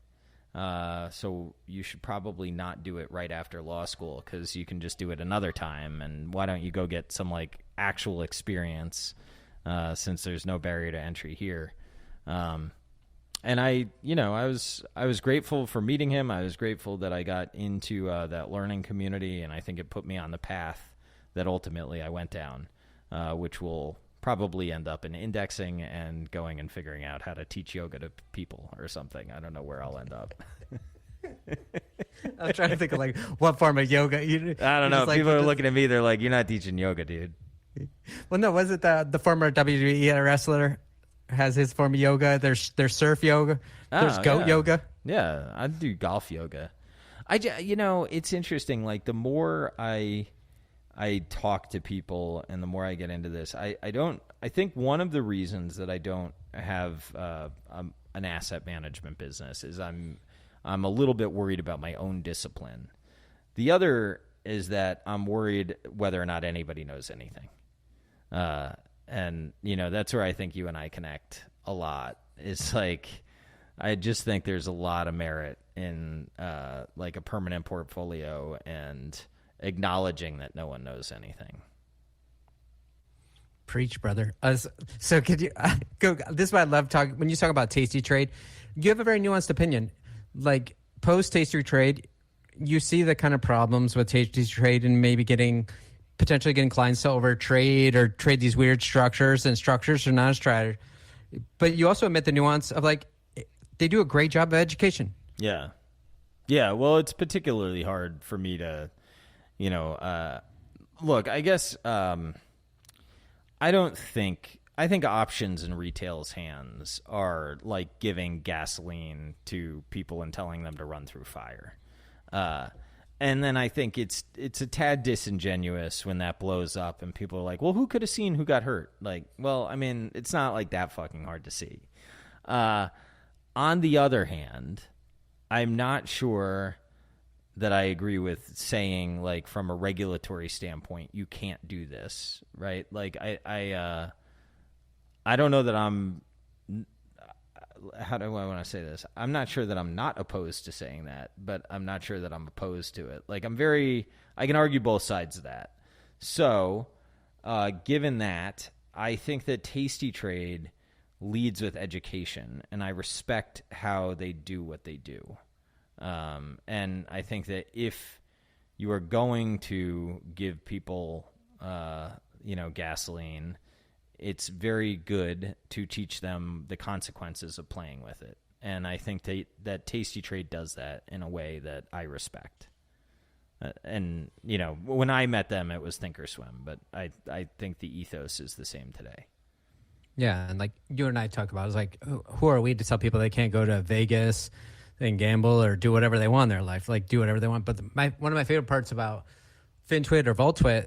so you should probably not do it right after law school, because you can just do it another time, and why don't you go get some, like, actual experience, since there's no barrier to entry here. And I was grateful for meeting him. I was grateful that I got into that learning community, and I think it put me on the path that ultimately I went down, which will probably end up in indexing and going and figuring out how to teach yoga to people or something. I don't know where I'll end up. I was trying to think of like what form of yoga. I don't know. People are looking at me. They're like, "You're not teaching yoga, dude." Well, no. Was it the former WWE wrestler has his form of yoga? There's surf yoga. There's goat yoga. Yeah, I do golf yoga. It's interesting. Like the more I talk to people and the more I get into this, I think one of the reasons that I don't have an asset management business is I'm a little bit worried about my own discipline. The other is that I'm worried whether or not anybody knows anything. And that's where I think you and I connect a lot. It's like I just think there's a lot of merit in like a permanent portfolio and acknowledging that no one knows anything. Preach, brother. So could you go? This is what I love talking when you talk about tasty trade. You have a very nuanced opinion. Like post tasty trade, you see the kind of problems with tasty trade and maybe potentially getting clients to over trade or trade these weird structures, and structures are not a strategy. But you also admit the nuance of like they do a great job of education. Yeah. Well, it's particularly hard for me to, look. I guess I think options in retail's hands are like giving gasoline to people and telling them to run through fire. And then I think it's a tad disingenuous when that blows up and people are like, well, who could have seen who got hurt? Like, well, I mean, it's not like that fucking hard to see. On the other hand, I'm not sure that I agree with saying, like, from a regulatory standpoint, you can't do this, right? Like, I don't know that I'm... How do I want to say this? I'm not sure that I'm not opposed to saying that, but I'm not sure that I'm opposed to it. Like, I can argue both sides of that. So, given that, I think that Tasty Trade leads with education, and I respect how they do what they do. And I think that if you are going to give people, gasoline, it's very good to teach them the consequences of playing with it. And I think that Tasty Trade does that in a way that I respect. And, when I met them, it was Thinkorswim, but I think the ethos is the same today. Yeah, and like you and I talk about, it's like, who are we to tell people they can't go to Vegas and gamble or do whatever they want in their life, like do whatever they want. But one of my favorite parts about FinTwit or VoltTwit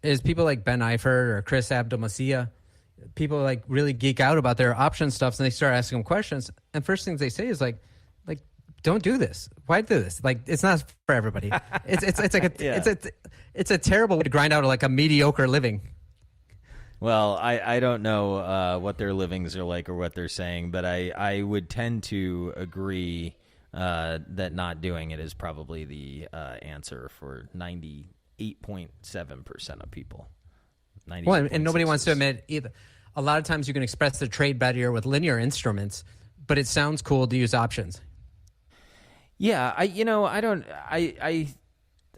is people like Ben Eifert or Chris Abdelmasia. People like really geek out about their option stuff, and they start asking them questions. And first things they say is like, don't do this. Why do this? Like, it's not for everybody. It's a terrible way to grind out like a mediocre living. Well, I don't know what their livings are like or what they're saying, but I would tend to agree that not doing it is probably the answer for 98.7% of people. Well, and nobody wants to admit either. A lot of times you can express the trade better with linear instruments, but it sounds cool to use options. Yeah, I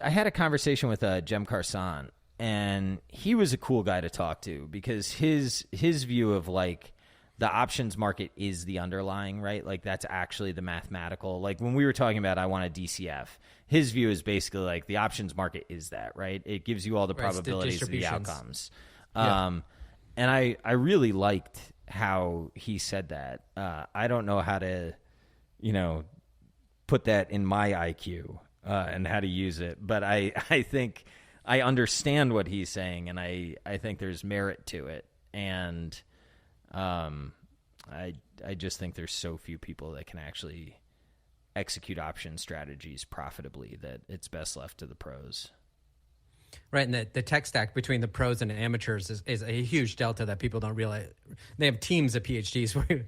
had a conversation with Jem Carson, and he was a cool guy to talk to because his view of like the options market is the underlying, right? Like that's actually the mathematical. Like when we were talking about I want a DCF, his view is basically like the options market is that, right? It gives you all the probabilities of the outcomes. Yeah. And I really liked how he said that. I don't know how to, put that in my IQ and how to use it, but I think I understand what he's saying, and I think there's merit to it. And I just think there's so few people that can actually execute option strategies profitably that it's best left to the pros. Right, and the tech stack between the pros and the amateurs is a huge delta that people don't realize. They have teams of PhDs working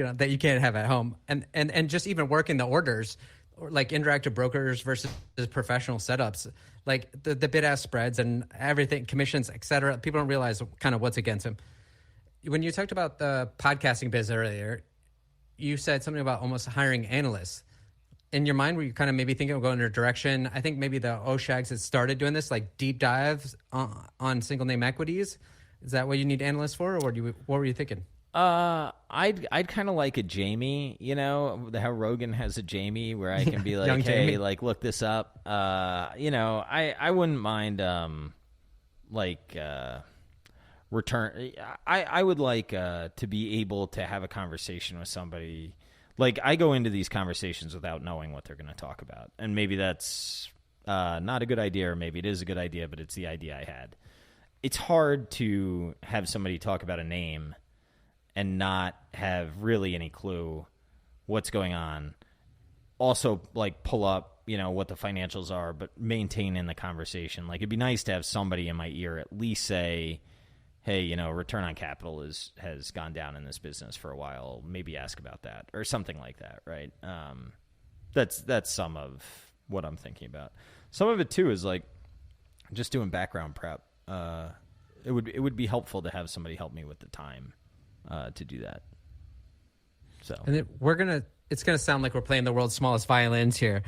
on, that you can't have at home, and just even working the orders, or like interactive brokers versus professional setups, like the bid-ask spreads and everything, commissions, etc. People don't realize kind of what's against them. When you talked about the podcasting biz earlier, you said something about almost hiring analysts. In your mind, were you kind of maybe thinking of going in a direction? I think maybe the OSHAGs had started doing this, like deep dives on single name equities. Is that what you need analysts for, or what were you thinking? I'd kind of like a Jamie, how Rogan has a Jamie where I can be like, hey, Jamie. Like look this up. I wouldn't mind return. I would like to be able to have a conversation with somebody. Like, I go into these conversations without knowing what they're going to talk about. And maybe that's not a good idea, or maybe it is a good idea, but it's the idea I had. It's hard to have somebody talk about a name and not have really any clue what's going on. Also, like, pull up, what the financials are, but maintain in the conversation. Like, it'd be nice to have somebody in my ear at least say, hey, you know, return on capital has gone down in this business for a while. Maybe ask about that or something like that, right? That's some of what I'm thinking about. Some of it too is like just doing background prep. It would be helpful to have somebody help me with the time to do that. So, and it's gonna sound like we're playing the world's smallest violins here,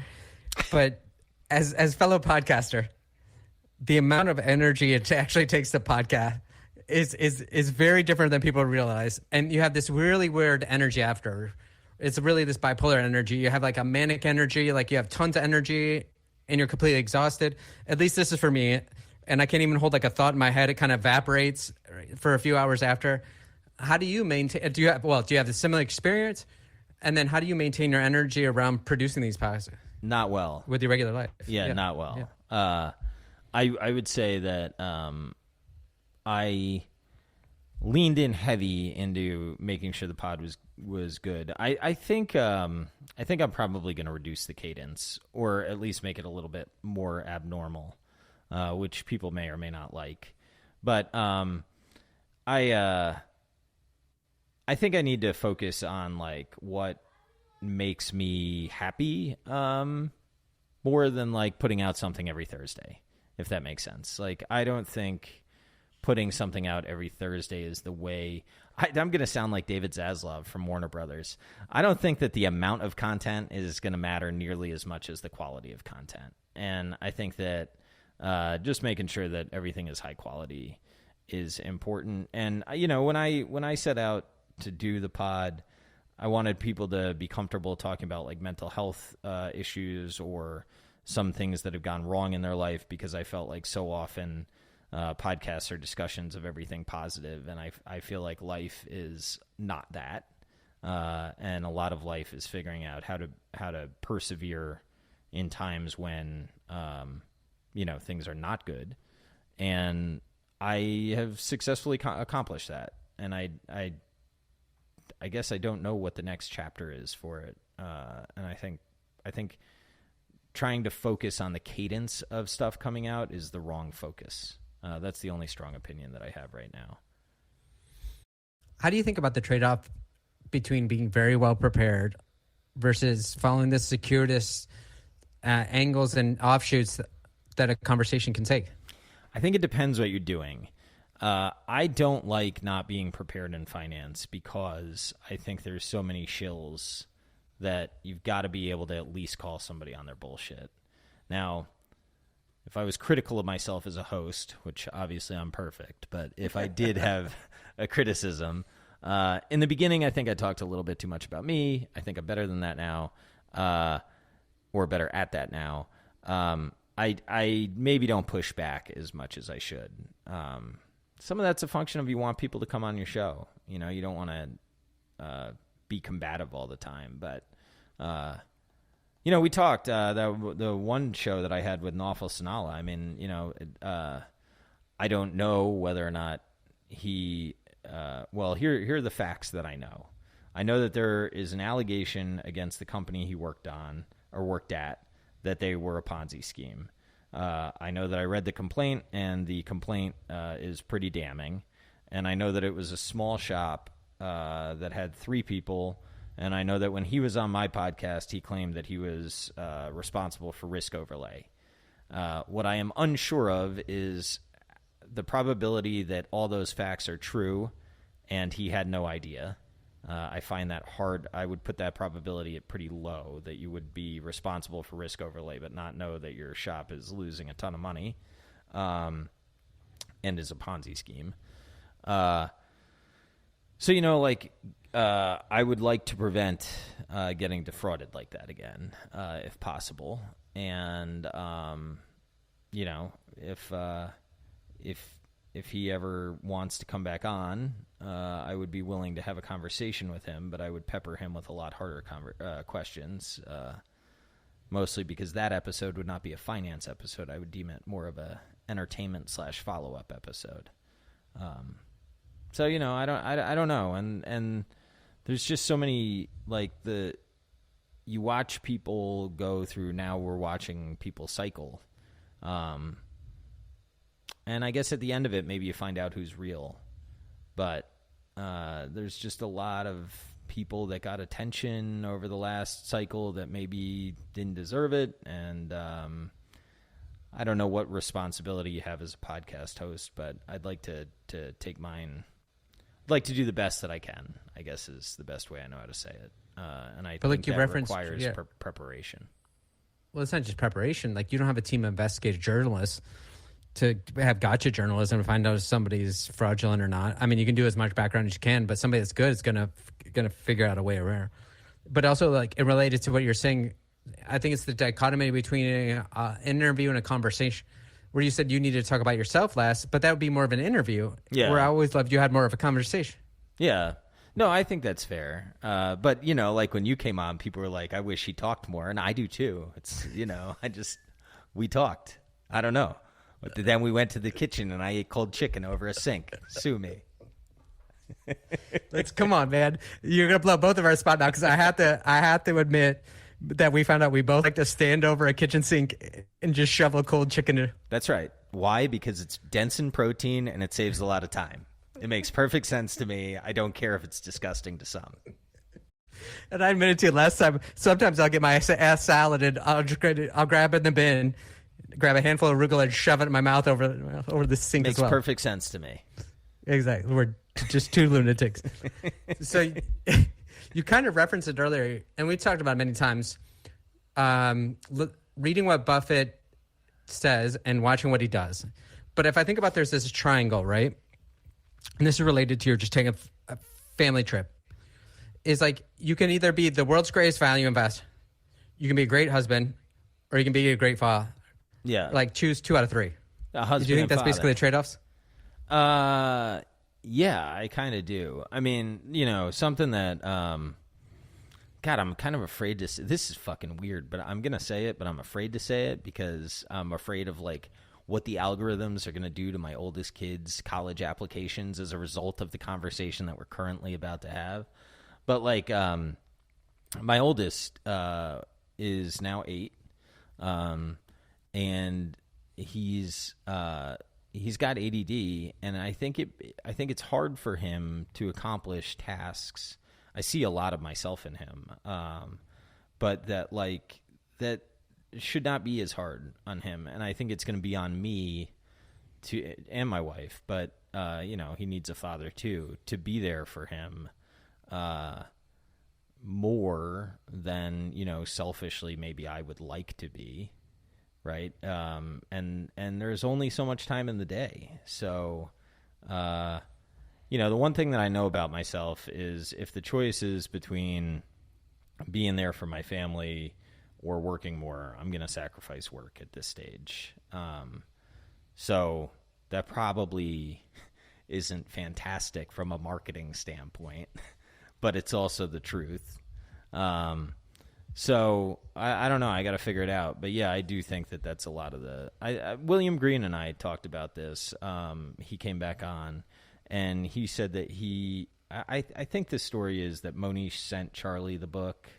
but as fellow podcaster, the amount of energy it actually takes to podcast is very different than people realize. And you have this really weird energy after. It's really this bipolar energy. You have like a manic energy, like you have tons of energy and you're completely exhausted. At least this is for me. And I can't even hold like a thought in my head. It kind of evaporates for a few hours after. How do you maintain, do you have the similar experience? And then how do you maintain your energy around producing these podcasts? Not well. With your regular life. Yeah. Not well. Yeah. I would say that I leaned in heavy into making sure the pod was good. I think I'm probably going to reduce the cadence, or at least make it a little bit more abnormal, which people may or may not like. But I think I need to focus on like what makes me happy more than like putting out something every Thursday, if that makes sense. Like, I don't think putting something out every Thursday is the way. I'm going to sound like David Zaslav from Warner Brothers. I don't think that the amount of content is going to matter nearly as much as the quality of content. And I think that just making sure that everything is high quality is important. And, you know, when I set out to do the pod, I wanted people to be comfortable talking about like mental health issues or some things that have gone wrong in their life, because I felt like so often podcasts are discussions of everything positive, and I feel like life is not that, and a lot of life is figuring out how to persevere in times when things are not good, and I have successfully accomplished that, and I guess I don't know what the next chapter is for it, and I think trying to focus on the cadence of stuff coming out is the wrong focus. That's the only strong opinion that I have right now. How do you think about the trade-off between being very well prepared versus following the circuitous angles and offshoots that a conversation can take? I think it depends what you're doing. I don't like not being prepared in finance because I think there's so many shills that you've got to be able to at least call somebody on their bullshit. Now, if I was critical of myself as a host, which obviously I'm perfect, but if I did have a criticism, in the beginning, I think I talked a little bit too much about me. I think I'm better than that now, or better at that now. I maybe don't push back as much as I should. Some of that's a function of you want people to come on your show. You know, you don't want to be combative all the time, but we talked the one show that I had with Nawfal Sanala. I mean, I don't know whether or not he. Here are the facts that I know. I know that there is an allegation against the company he worked on or worked at that they were a Ponzi scheme. I know that I read the complaint, and the complaint is pretty damning. And I know that it was a small shop that had 3 people. And I know that when he was on my podcast, he claimed that he was responsible for risk overlay. What I am unsure of is the probability that all those facts are true and he had no idea. I find that hard. I would put that probability at pretty low, that you would be responsible for risk overlay but not know that your shop is losing a ton of money and is a Ponzi scheme. I would like to prevent getting defrauded like that again, if possible. And if he ever wants to come back on, I would be willing to have a conversation with him, but I would pepper him with a lot harder questions, mostly because that episode would not be a finance episode. I would deem it more of a entertainment/follow-up episode. I don't know, and there's just so many, you watch people go through. Now we're watching people cycle, and I guess at the end of it, maybe you find out who's real. but there's just a lot of people that got attention over the last cycle that maybe didn't deserve it. And I don't know what responsibility you have as a podcast host, but I'd like to take mine. I'd like to do the best that I can, I guess is the best way I know how to say it. And I think that requires preparation. Well, it's not just preparation. Like, you don't have a team of investigative journalists to have gotcha journalism to find out if somebody's fraudulent or not. I mean, you can do as much background as you can, but somebody that's good is gonna figure out a way around. But also, like, it related to what you're saying, I think it's the dichotomy between an interview and a conversation, where you said you needed to talk about yourself last, but that would be more of an interview. Yeah. Where I always loved you had more of a conversation. Yeah. No, I think that's fair. But, you know, like when you came on, people were like, I wish he talked more. And I do too. It's, you know, we talked. I don't know. But then we went to the kitchen and I ate cold chicken over a sink. Sue me. Come on, man. You're going to blow both of our spot now, because I have to admit that we found out we both like to stand over a kitchen sink and just shovel cold chicken. That's right. Why? Because it's dense in protein and it saves a lot of time. It makes perfect sense to me. I don't care if it's disgusting to some. And I admitted to you last time, sometimes I'll get my ass salad and I'll grab it in the bin, grab a handful of arugula and shove it in my mouth over the sink as well. Makes perfect sense to me. Exactly. We're just two lunatics. So you kind of referenced it earlier, and we talked about it many times, reading what Buffett says and watching what he does. But if I think about, there's this triangle, right? And this is related to your just taking a family trip. Is like, you can either be the world's greatest value investor, you can be a great husband, or you can be a great father. Yeah. Like, choose 2 out of 3. A husband. Do you think that's basically the trade-offs? Yeah, I kind of do. I mean, you know, something that, God, I'm kind of afraid to say, this is fucking weird, but I'm going to say it, but I'm afraid to say it because I'm afraid of, like, what the algorithms are going to do to my oldest kids' college applications as a result of the conversation that we're currently about to have. But, like, my oldest is now 8, and he's got ADD, and I think it's hard for him to accomplish tasks. I see a lot of myself in him, but that should not be as hard on him, and I think it's going to be on me and my wife. But you know, he needs a father too, to be there for him more than, you know, selfishly maybe I would like to be. Right. And there's only so much time in the day. So, you know, the one thing that I know about myself is if the choice is between being there for my family or working more, I'm going to sacrifice work at this stage. So that probably isn't fantastic from a marketing standpoint, but it's also the truth. So I don't know. I got to figure it out. But yeah, I do think that that's a lot of the. William Green and I talked about this. He came back on, and he said that I think the story is that Monish sent Charlie the book,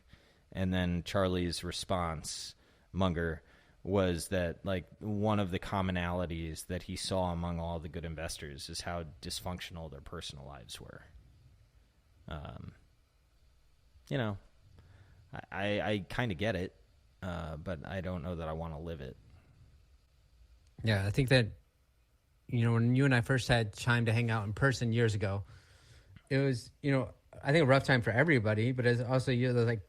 and then Charlie's response, Munger, was that, like, one of the commonalities that he saw among all the good investors is how dysfunctional their personal lives were. You know. I kind of get it, but I don't know that I want to live it. Yeah, I think that, you know, when you and I first had time to hang out in person years ago, it was, you know, I think a rough time for everybody, but it's also, you know, like,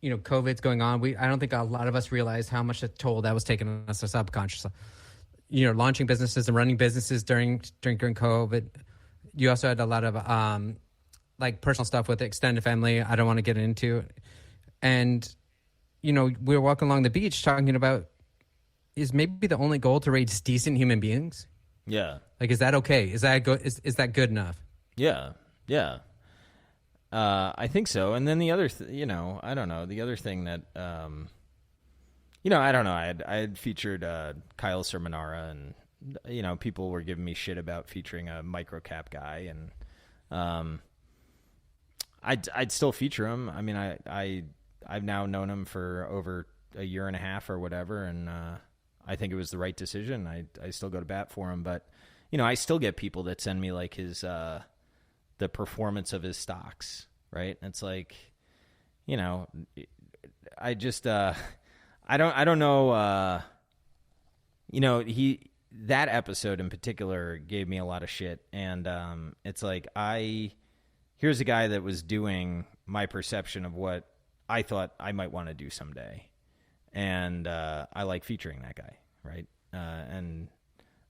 you know, COVID's going on. I don't think a lot of us realized how much a toll that was taking on us subconsciously. You know, launching businesses and running businesses during COVID. You also had a lot of like personal stuff with extended family. I don't want to get into. And, you know, we were walking along the beach talking about, is maybe the only goal to raise decent human beings? Yeah. Like, is that okay? Is that good? Is that good enough? Yeah. Yeah. I think so. And then the other, you know, I don't know. The other thing that, you know, I don't know. I had featured Kyle Sermonara, and, you know, people were giving me shit about featuring a microcap guy, and I'd still feature him. I mean, I've now known him for over a year and a half or whatever, and I think it was the right decision. I still go to bat for him, but, I still get people that send me like his the performance of his stocks, right? And it's like, I just I don't know. That episode in particular gave me a lot of shit, and it's like here's a guy that was doing my perception of what I thought I might want to do someday, and I like featuring that guy, right? And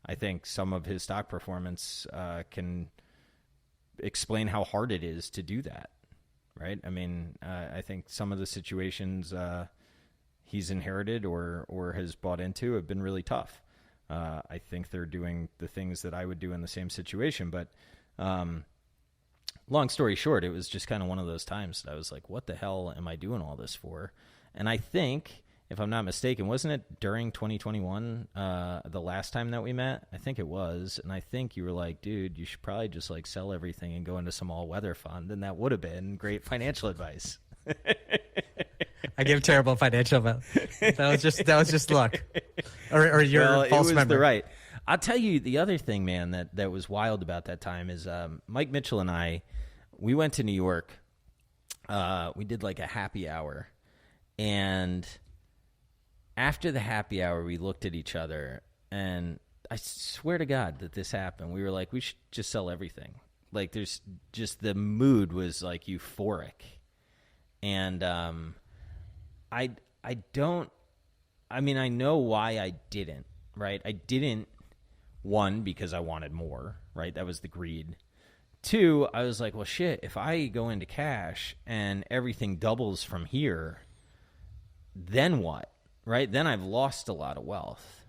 I think some of his stock performance can explain how hard it is to do that, right? I mean, I think some of the situations he's inherited or has bought into have been really tough. I think they're doing the things that I would do in the same situation. But long story short, it was just kind of one of those times that I was like, what the hell am I doing all this for? And I think, if I'm not mistaken, wasn't it during 2021, the last time that we met? I think it was. And I think you were like, dude, you should probably just like sell everything and go into some all-weather fund. And that would have been great financial advice. I give terrible financial advice. That was just luck, or your false memory. Right. I'll tell you the other thing, man, that was wild about that time is Mike Mitchell and I, we went to New York. We did like a happy hour, and after the happy hour, we looked at each other, and I swear to God that this happened. We were like, we should just sell everything. Like, there's just the mood was like euphoric. And I know why I didn't, right? I didn't, one, because I wanted more, right? That was the greed. Two, I was like, well, shit, if I go into cash and everything doubles from here, then what, right? Then I've lost a lot of wealth.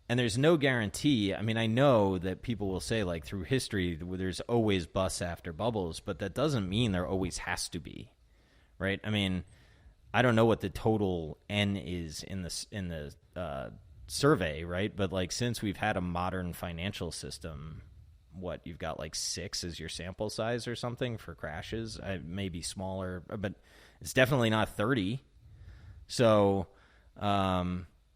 And there's no guarantee. I mean, I know that people will say, like, through history, there's always busts after bubbles, but that doesn't mean there always has to be, right? I mean, I don't know what the total N is in the survey, right? But, like, since we've had a modern financial system, what, you've got, like, 6 as your sample size or something for crashes? Maybe smaller, but it's definitely not 30. So,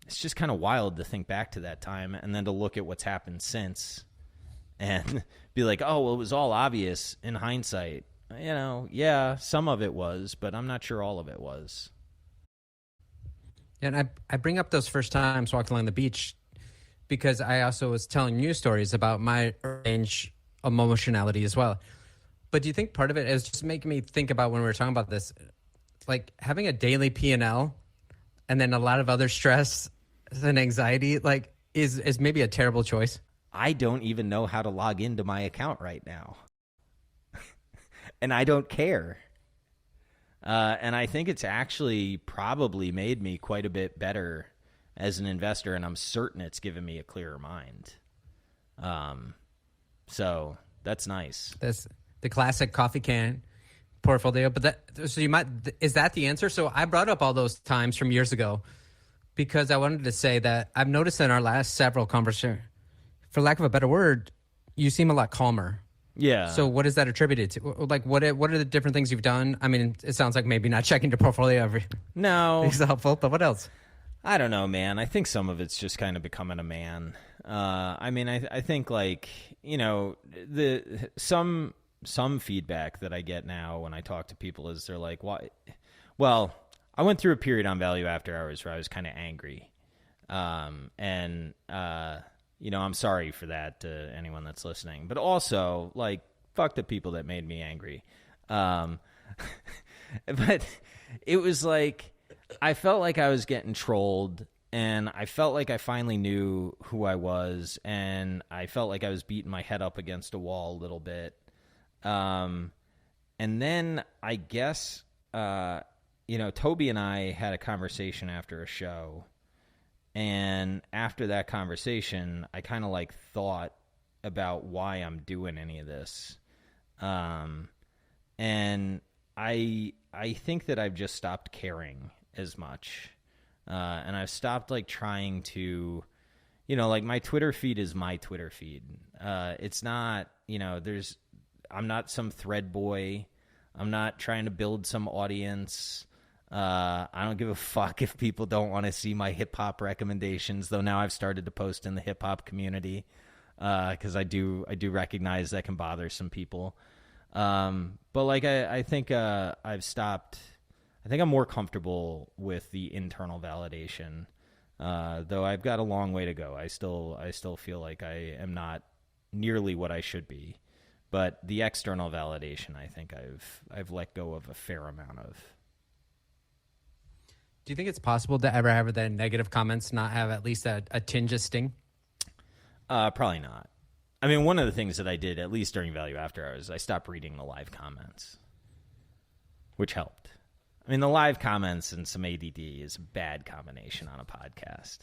it's just kind of wild to think back to that time and then to look at what's happened since and be like, oh, well, it was all obvious in hindsight. Yeah, some of it was, but I'm not sure all of it was. And I bring up those first times walking along the beach because I also was telling you stories about my range of emotionality as well. But do you think part of it is just making me think about when we were talking about this, like having a daily P&L and then a lot of other stress and anxiety, like, is maybe a terrible choice? I don't even know how to log into my account right now. And I don't care. And I think it's actually probably made me quite a bit better as an investor, and I'm certain it's given me a clearer mind. So that's nice. That's the classic coffee can portfolio. But is that the answer? So I brought up all those times from years ago because I wanted to say that I've noticed in our last several conversations, for lack of a better word, you seem a lot calmer. Yeah. So what is that attributed to? Like, what are the different things you've done? I mean, it sounds like maybe not checking your portfolio every. No. Is helpful, but what else? I don't know, man. I think some of it's just kind of becoming a man. I mean, I think, like, some feedback that I get now when I talk to people is they're like, why? Well, I went through a period on Value After Hours where I was kind of angry. I'm sorry for that to anyone that's listening. But also, like, fuck the people that made me angry. But it was like, I felt like I was getting trolled, and I felt like I finally knew who I was, and I felt like I was beating my head up against a wall a little bit. And then I guess, Toby and I had a conversation after a show. And after that conversation, I kind of like thought about why I'm doing any of this. And I think that I've just stopped caring as much. And I've stopped like trying to, like my Twitter feed is my Twitter feed. It's not, I'm not some thread boy. I'm not trying to build some audience. I don't give a fuck if people don't want to see my hip hop recommendations, though now I've started to post in the hip hop community. because I do recognize that can bother some people. But like I think I've stopped. I think I'm more comfortable with the internal validation, though I've got a long way to go. I still feel like I am not nearly what I should be. But the external validation, I think I've let go of a fair amount of. Do you think it's possible to ever have the negative comments not have at least a tinge of sting? Probably not. I mean, one of the things that I did, at least during Value After Hours, I stopped reading the live comments, which helped. I mean, the live comments and some ADD is a bad combination on a podcast.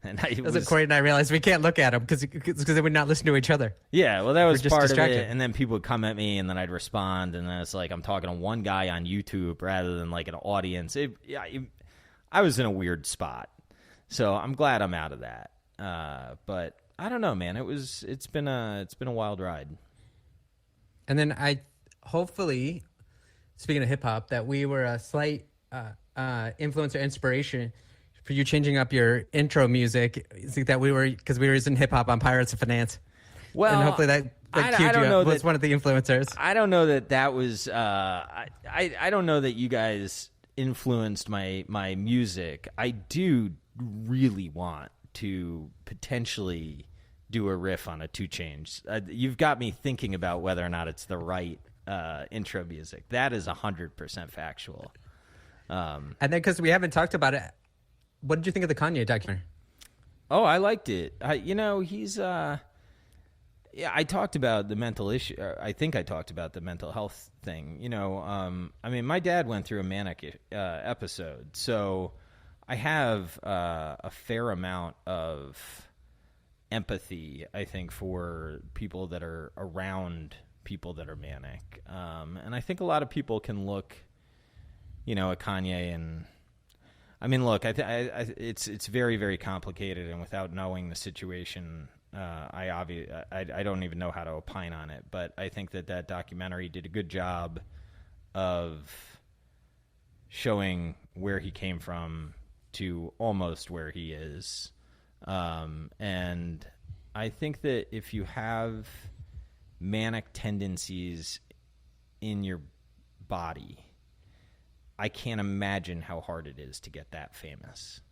And Corey and I realized we can't look at them because they would not listen to each other. Yeah, well, that was just part distracted. of it. And then people would come at me, and then I'd respond, and then it's like I'm talking to one guy on YouTube rather than like an audience. I was in a weird spot, so I'm glad I'm out of that. But I don't know, man. It's been a wild ride. And then hopefully, speaking of hip hop, that we were a slight influence or inspiration for you changing up your intro music. Is that because we were using hip hop on Pirates of Finance. Well, and hopefully that cued you up. Was one of the influencers. I don't know that was. I don't know that you guys influenced my music. I do really want to potentially do a riff on a 2 Chainz. You've got me thinking about whether or not it's the right intro music. That is 100% factual. And then because we haven't talked about it, what did you think of the Kanye documentary? Oh, I liked it. He's I talked about the mental issue. I think I talked about the mental health thing. I mean, my dad went through a manic episode, so I have a fair amount of empathy, I think, for people that are around people that are manic. And I think a lot of people can look, at Kanye and. I mean, look, it's very, very complicated, and without knowing the situation, I don't even know how to opine on it. But I think that documentary did a good job of showing where he came from to almost where he is, and I think that if you have manic tendencies in your body, I can't imagine how hard it is to get that famous.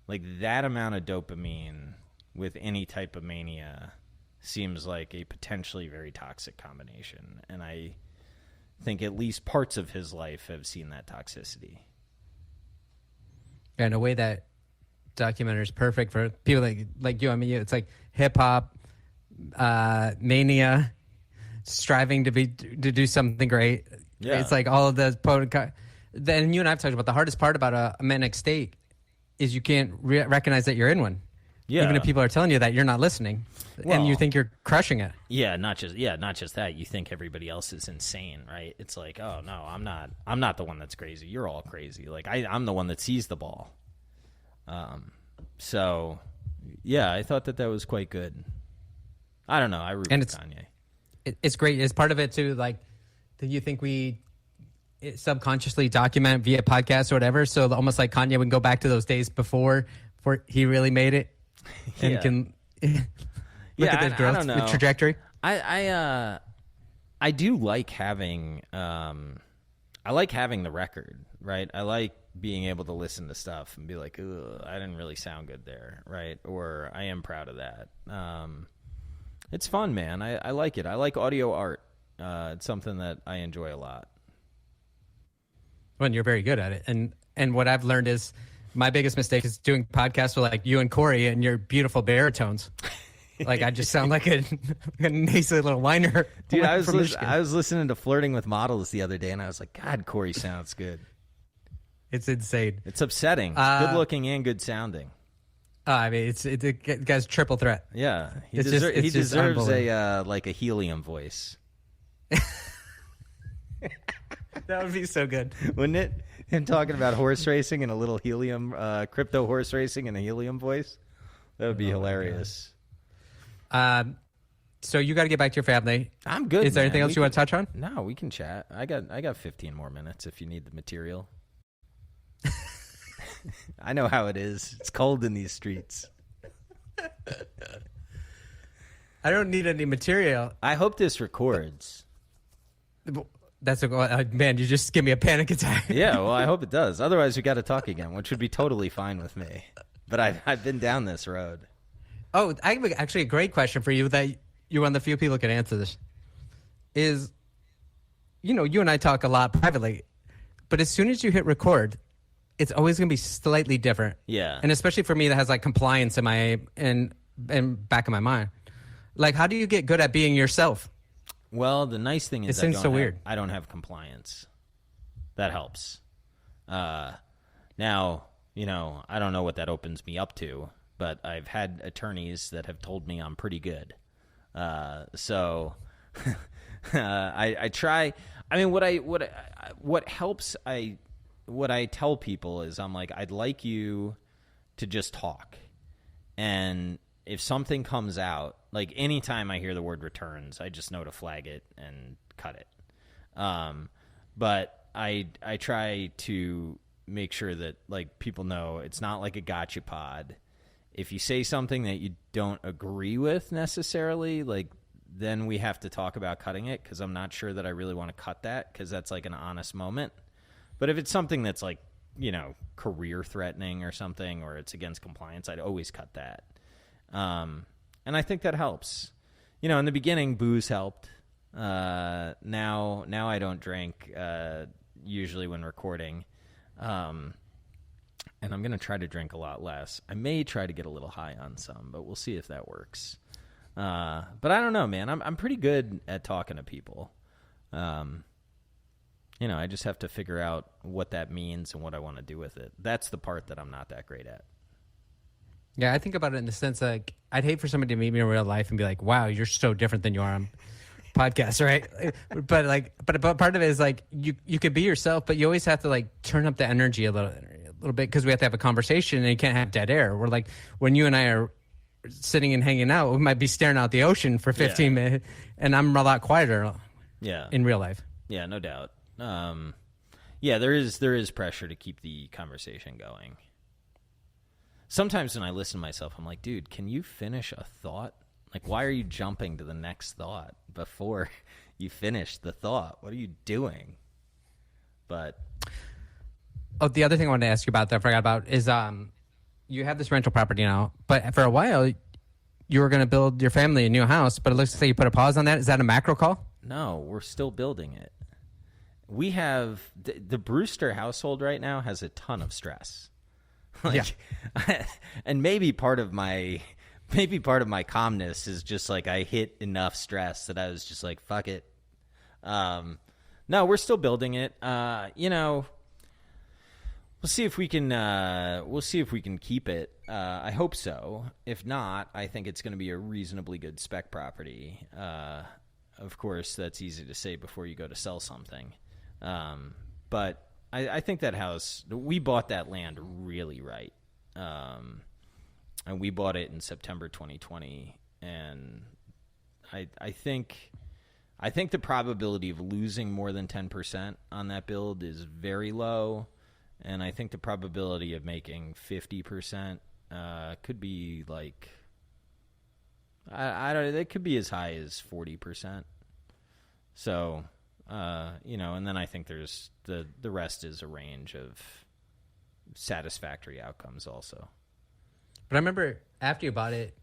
Like, that amount of dopamine with any type of mania seems like a potentially very toxic combination. And I think at least parts of his life have seen that toxicity. And a way that documentary is perfect for people like you. I mean, it's like hip hop, mania, striving to do something great. Yeah. It's like all of the then you and I have talked about the hardest part about a manic state is you can't recognize that you're in one. Yeah. Even if people are telling you that, you're not listening, and you think you're crushing it. Yeah, not just that. You think everybody else is insane, right? It's like, oh no, I'm not the one that's crazy. You're all crazy. Like I'm the one that sees the ball. So yeah, I thought that was quite good. I don't know. I root for Kanye. It's great. It's part of it too. Like, do you think we subconsciously document via podcast or whatever? So almost like Kanye would go back to those days before he really made it, and can look at the growth, the trajectory. I do like having I like having the record, right? I like being able to listen to stuff and be like, ugh, I didn't really sound good there, right? Or I am proud of that. It's fun, man. I like it. I like audio art. It's something that I enjoy a lot. Well, and you're very good at it. And what I've learned is my biggest mistake is doing podcasts with like you and Corey and your beautiful baritones. Like I just sound like a nasally little whiner. Dude, I was listening to Flirting with Models the other day, and I was like, God, Corey sounds good. It's insane. It's upsetting. Good looking and good sounding. I mean, the guy's triple threat. Yeah, he deserves a helium voice. That would be so good, wouldn't it? Him talking about horse racing and a little helium, crypto horse racing in a helium voice. That would be hilarious. So you got to get back to your family. I'm good. Is there anything else you want to touch on? No, we can chat. I got 15 more minutes if you need the material. I know how it is. It's cold in these streets. I don't need any material. I hope this records. That's man. You just give me a panic attack. Yeah, well, I hope it does. Otherwise, we got to talk again, which would be totally fine with me. But I've been down this road. Oh, I have actually a great question for you that you're one of the few people who can answer this. Is, you and I talk a lot privately, but as soon as you hit record, it's always going to be slightly different. Yeah. And especially for me that has like compliance in my and back of my mind. Like, how do you get good at being yourself? Well, the nice thing is it seems so weird. I don't have compliance. That helps. Now, I don't know what that opens me up to, but I've had attorneys that have told me I'm pretty good. So I try. I mean, what helps. What I tell people is I'm like, I'd like you to just talk, and if something comes out, like anytime I hear the word returns, I just know to flag it and cut it. But I try to make sure that like people know it's not like a gotcha pod. If you say something that you don't agree with necessarily, like then we have to talk about cutting it, because I'm not sure that I really want to cut that, because that's like an honest moment. But if it's something that's like, career threatening or something, or it's against compliance, I'd always cut that. And I think that helps. In the beginning, booze helped. Now I don't drink usually when recording. And I'm going to try to drink a lot less. I may try to get a little high on some, but we'll see if that works. But I don't know, man. I'm pretty good at talking to people. I just have to figure out what that means and what I want to do with it. That's the part that I'm not that great at. Yeah, I think about it in the sense like I'd hate for somebody to meet me in real life and be like, "Wow, you're so different than you are on podcasts," right? But part of it is like you could be yourself, but you always have to like turn up the energy a little bit, because we have to have a conversation and you can't have dead air. We're like, when you and I are sitting and hanging out, we might be staring out the ocean for 15 minutes, and I'm a lot quieter. Yeah, in real life. Yeah, no doubt. There is pressure to keep the conversation going. Sometimes when I listen to myself, I'm like, dude, can you finish a thought? Like, why are you jumping to the next thought before you finish the thought? What are you doing? But the other thing I wanted to ask you about that I forgot about is you have this rental property now, but for a while you were going to build your family a new house, but it looks like you put a pause on that. Is that a macro call? No, we're still building it. We have the Brewster household right now has a ton of stress. And maybe part of my calmness is just like I hit enough stress that I was just like, fuck it. No, we're still building it. We'll see if we can keep it. I hope so. If not, I think it's going to be a reasonably good spec property. Of course, that's easy to say before you go to sell something. But I think that house, we bought that land really right. And we bought it in September 2020. And I think the probability of losing more than 10% on that build is very low. And I think the probability of making 50% could be like, I don't know, it could be as high as 40%. So, and then I think there's the rest is a range of satisfactory outcomes also. But I remember after you bought it,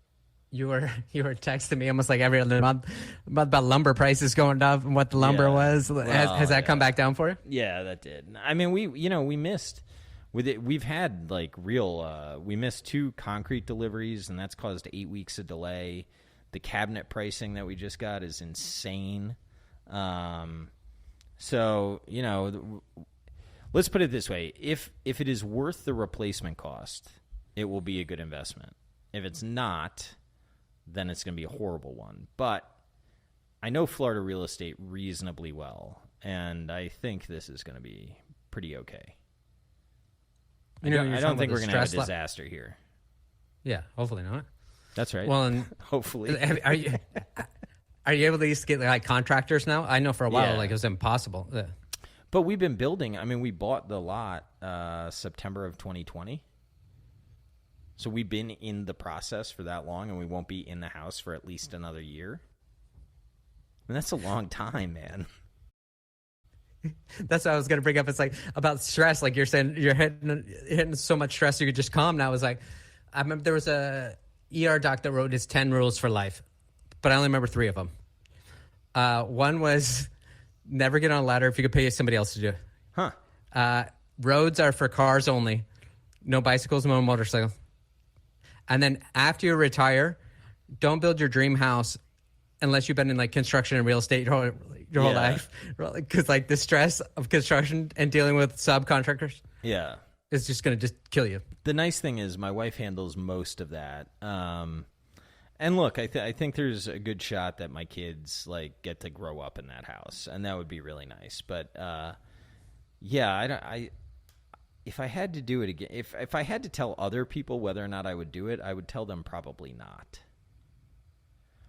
you were texting me almost like every other month about lumber prices going up and what the lumber was. Well, has that come back down for you? Yeah, that did. I mean, we missed with it. We've had like we missed 2 concrete deliveries, and that's caused 8 weeks of delay. The cabinet pricing that we just got is insane. So, let's put it this way. If it is worth the replacement cost, it will be a good investment. If it's not, then it's going to be a horrible one. But I know Florida real estate reasonably well, and I think this is going to be pretty okay. I don't think we're going to have a disaster here. Yeah, hopefully not. That's right. Well, and hopefully. Are you able to just get like contractors now? I know for a while like it was impossible. Yeah. But we've been building. I mean, we bought the lot September of 2020. So we've been in the process for that long, and we won't be in the house for at least another year. I mean, that's a long time, man. That's what I was going to bring up. It's like about stress. Like you're saying, you're hitting so much stress you could just calm. And I was like, I remember there was a ER doc that wrote his 10 rules for life, but I only remember 3 of them. One was never get on a ladder if you could pay somebody else to do it. Roads are for cars only. No bicycles, no motorcycles. And then after you retire, don't build your dream house unless you've been in like construction and real estate your whole life. Because like the stress of construction and dealing with subcontractors is just going to just kill you. The nice thing is my wife handles most of that. And look, I think there's a good shot that my kids like get to grow up in that house, and that would be really nice. But if I had to do it again, if I had to tell other people whether or not I would do it, I would tell them probably not.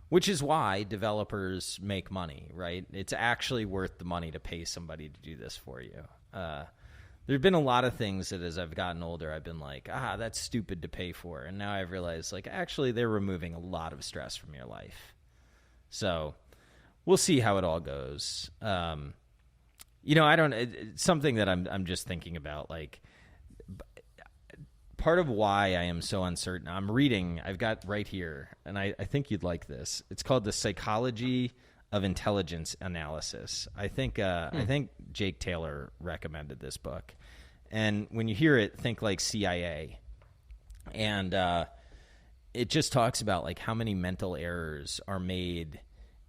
Which is why developers make money, right? It's actually worth the money to pay somebody to do this for you. There have been a lot of things that as I've gotten older, I've been like, that's stupid to pay for. And now I've realized, like, actually they're removing a lot of stress from your life. So we'll see how it all goes. It's something that I'm just thinking about, like, part of why I am so uncertain. I've got right here, and I think you'd like this. It's called The Psychology of Intelligence Analysis. I think Jake Taylor recommended this book. And when you hear it, think like CIA. And it just talks about like how many mental errors are made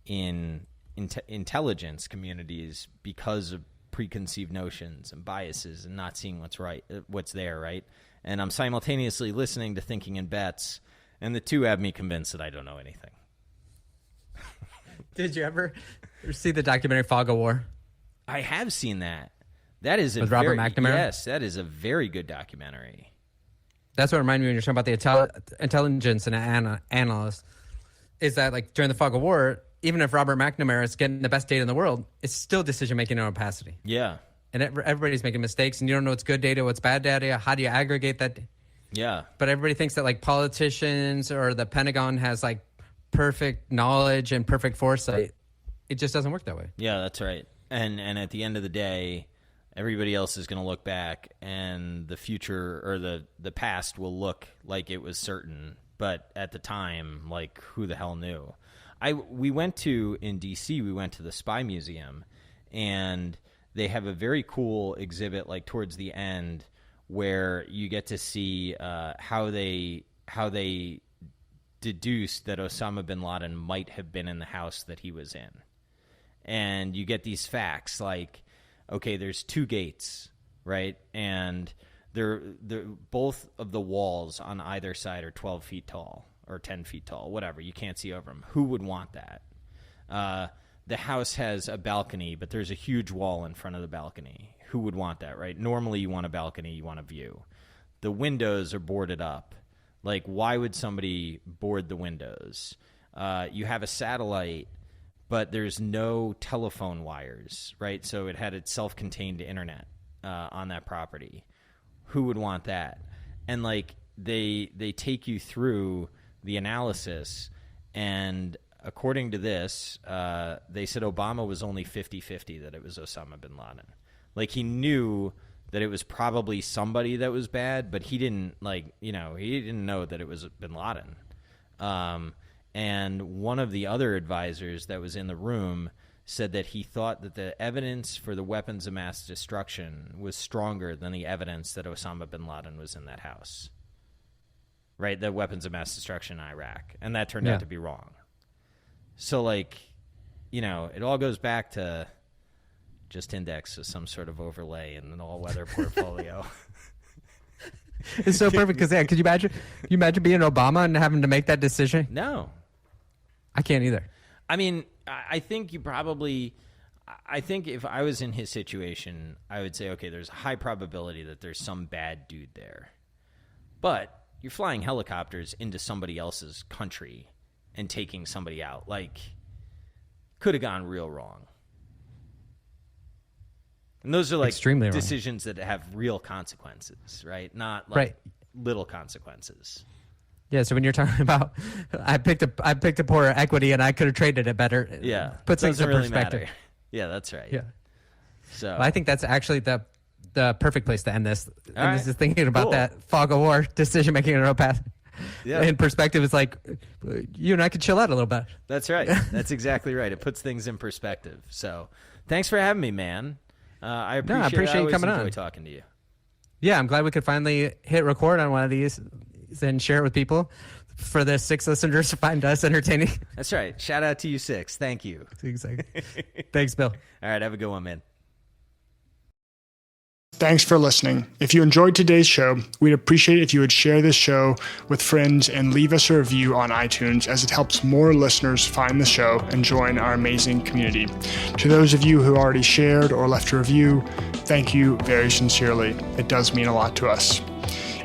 in intelligence communities because of preconceived notions and biases and not seeing what's there, right? And I'm simultaneously listening to Thinking in Bets, and the two have me convinced that I don't know anything. Did you ever see the documentary Fog of War? I have seen that. That is with Robert McNamara? Yes, that is a very good documentary. That's what reminded me when you're talking about the intelligence and analysts, is that like during the Fog of War, even if Robert McNamara is getting the best data in the world, it's still decision-making in opacity. Yeah. And everybody's making mistakes, and you don't know what's good data, what's bad data. How do you aggregate that? Yeah. But everybody thinks that like politicians or the Pentagon has like perfect knowledge and perfect foresight. It just doesn't work that way. Yeah, that's right. And at the end of the day, everybody else is going to look back, and the future or the past will look like it was certain. But at the time, like, who the hell knew? We went to the Spy Museum, and they have a very cool exhibit like towards the end where you get to see how they deduced that Osama bin Laden might have been in the house that he was in. And you get these facts like, okay, there's 2 gates, right? And they're both of the walls on either side are 12 feet tall or 10 feet tall, whatever. You can't see over them. Who would want that? The house has a balcony, but there's a huge wall in front of the balcony. Who would want that, right? Normally you want a balcony, you want a view. The windows are boarded up. Like, why would somebody board the windows? You have a satellite, but there's no telephone wires, right? So it had its self-contained internet on that property. Who would want that? And, like, they take you through the analysis, and according to this, they said Obama was only 50-50 that it was Osama bin Laden. Like, he knew that it was probably somebody that was bad, but he didn't, he didn't know that it was bin Laden. And one of the other advisors that was in the room said that he thought that the evidence for the weapons of mass destruction was stronger than the evidence that Osama bin Laden was in that house. Right? The weapons of mass destruction in Iraq. And that turned out to be wrong. So, it all goes back to just index as some sort of overlay in an all-weather portfolio. It's so perfect because, could you imagine being Obama and having to make that decision? No. I can't either. I mean, I think if I was in his situation, I would say, okay, there's a high probability that there's some bad dude there. But you're flying helicopters into somebody else's country and taking somebody out. Could have gone real wrong. And those are extremely decisions that have real consequences, right? Not right. little consequences. Yeah, so when you're talking about, I picked a poorer equity and I could have traded it better. Yeah, put things in really perspective. matter. Yeah, that's right. Yeah. So Well, I think that's actually the perfect place to end this. All And this right. is thinking about Cool. that fog of war, decision making in a path. Yeah. In perspective, it's like you and I could chill out a little bit. That's right. That's exactly right. It puts things in perspective. So thanks for having me, man. I appreciate you coming on. I always enjoy talking to you. Yeah, I'm glad we could finally hit record on one of these and share it with people. For the 6 listeners to find us entertaining. That's right. Shout out to you 6. Thank you. Exactly. Thanks, Bill. All right. Have a good one, man. Thanks for listening. If you enjoyed today's show, we'd appreciate it if you would share this show with friends and leave us a review on iTunes, as it helps more listeners find the show and join our amazing community. To those of you who already shared or left a review, thank you very sincerely. It does mean a lot to us.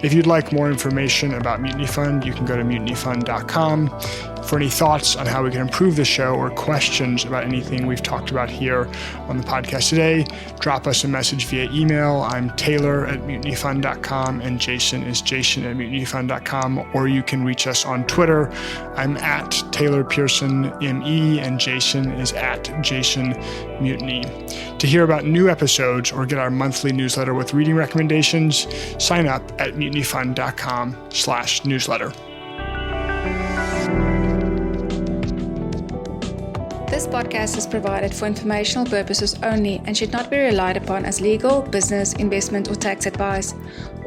If you'd like more information about Mutiny Fund, you can go to mutinyfund.com. For any thoughts on how we can improve the show or questions about anything we've talked about here on the podcast today, drop us a message via email. I'm Taylor@mutinyfund.com and Jason is Jason@mutinyfund.com, or you can reach us on Twitter. I'm at Taylor Pearson ME and Jason is at Jason Mutiny. To hear about new episodes or get our monthly newsletter with reading recommendations, sign up at mutinyfund.com/newsletter. This podcast is provided for informational purposes only and should not be relied upon as legal, business, investment, or tax advice.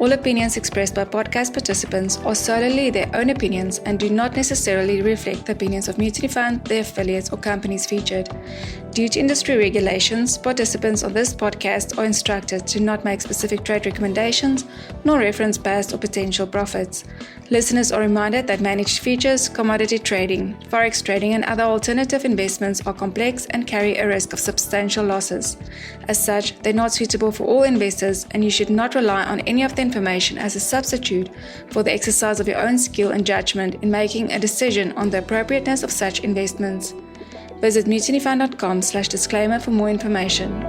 All opinions expressed by podcast participants are solely their own opinions and do not necessarily reflect the opinions of Mutiny Fund, their affiliates, or companies featured. Due to industry regulations, participants of this podcast are instructed to not make specific trade recommendations nor reference past or potential profits. Listeners are reminded that managed futures, commodity trading, forex trading, and other alternative investments are complex and carry a risk of substantial losses. As such, they're not suitable for all investors, and you should not rely on any of the information as a substitute for the exercise of your own skill and judgment in making a decision on the appropriateness of such investments. Visit mutinyfund.com/disclaimer for more information.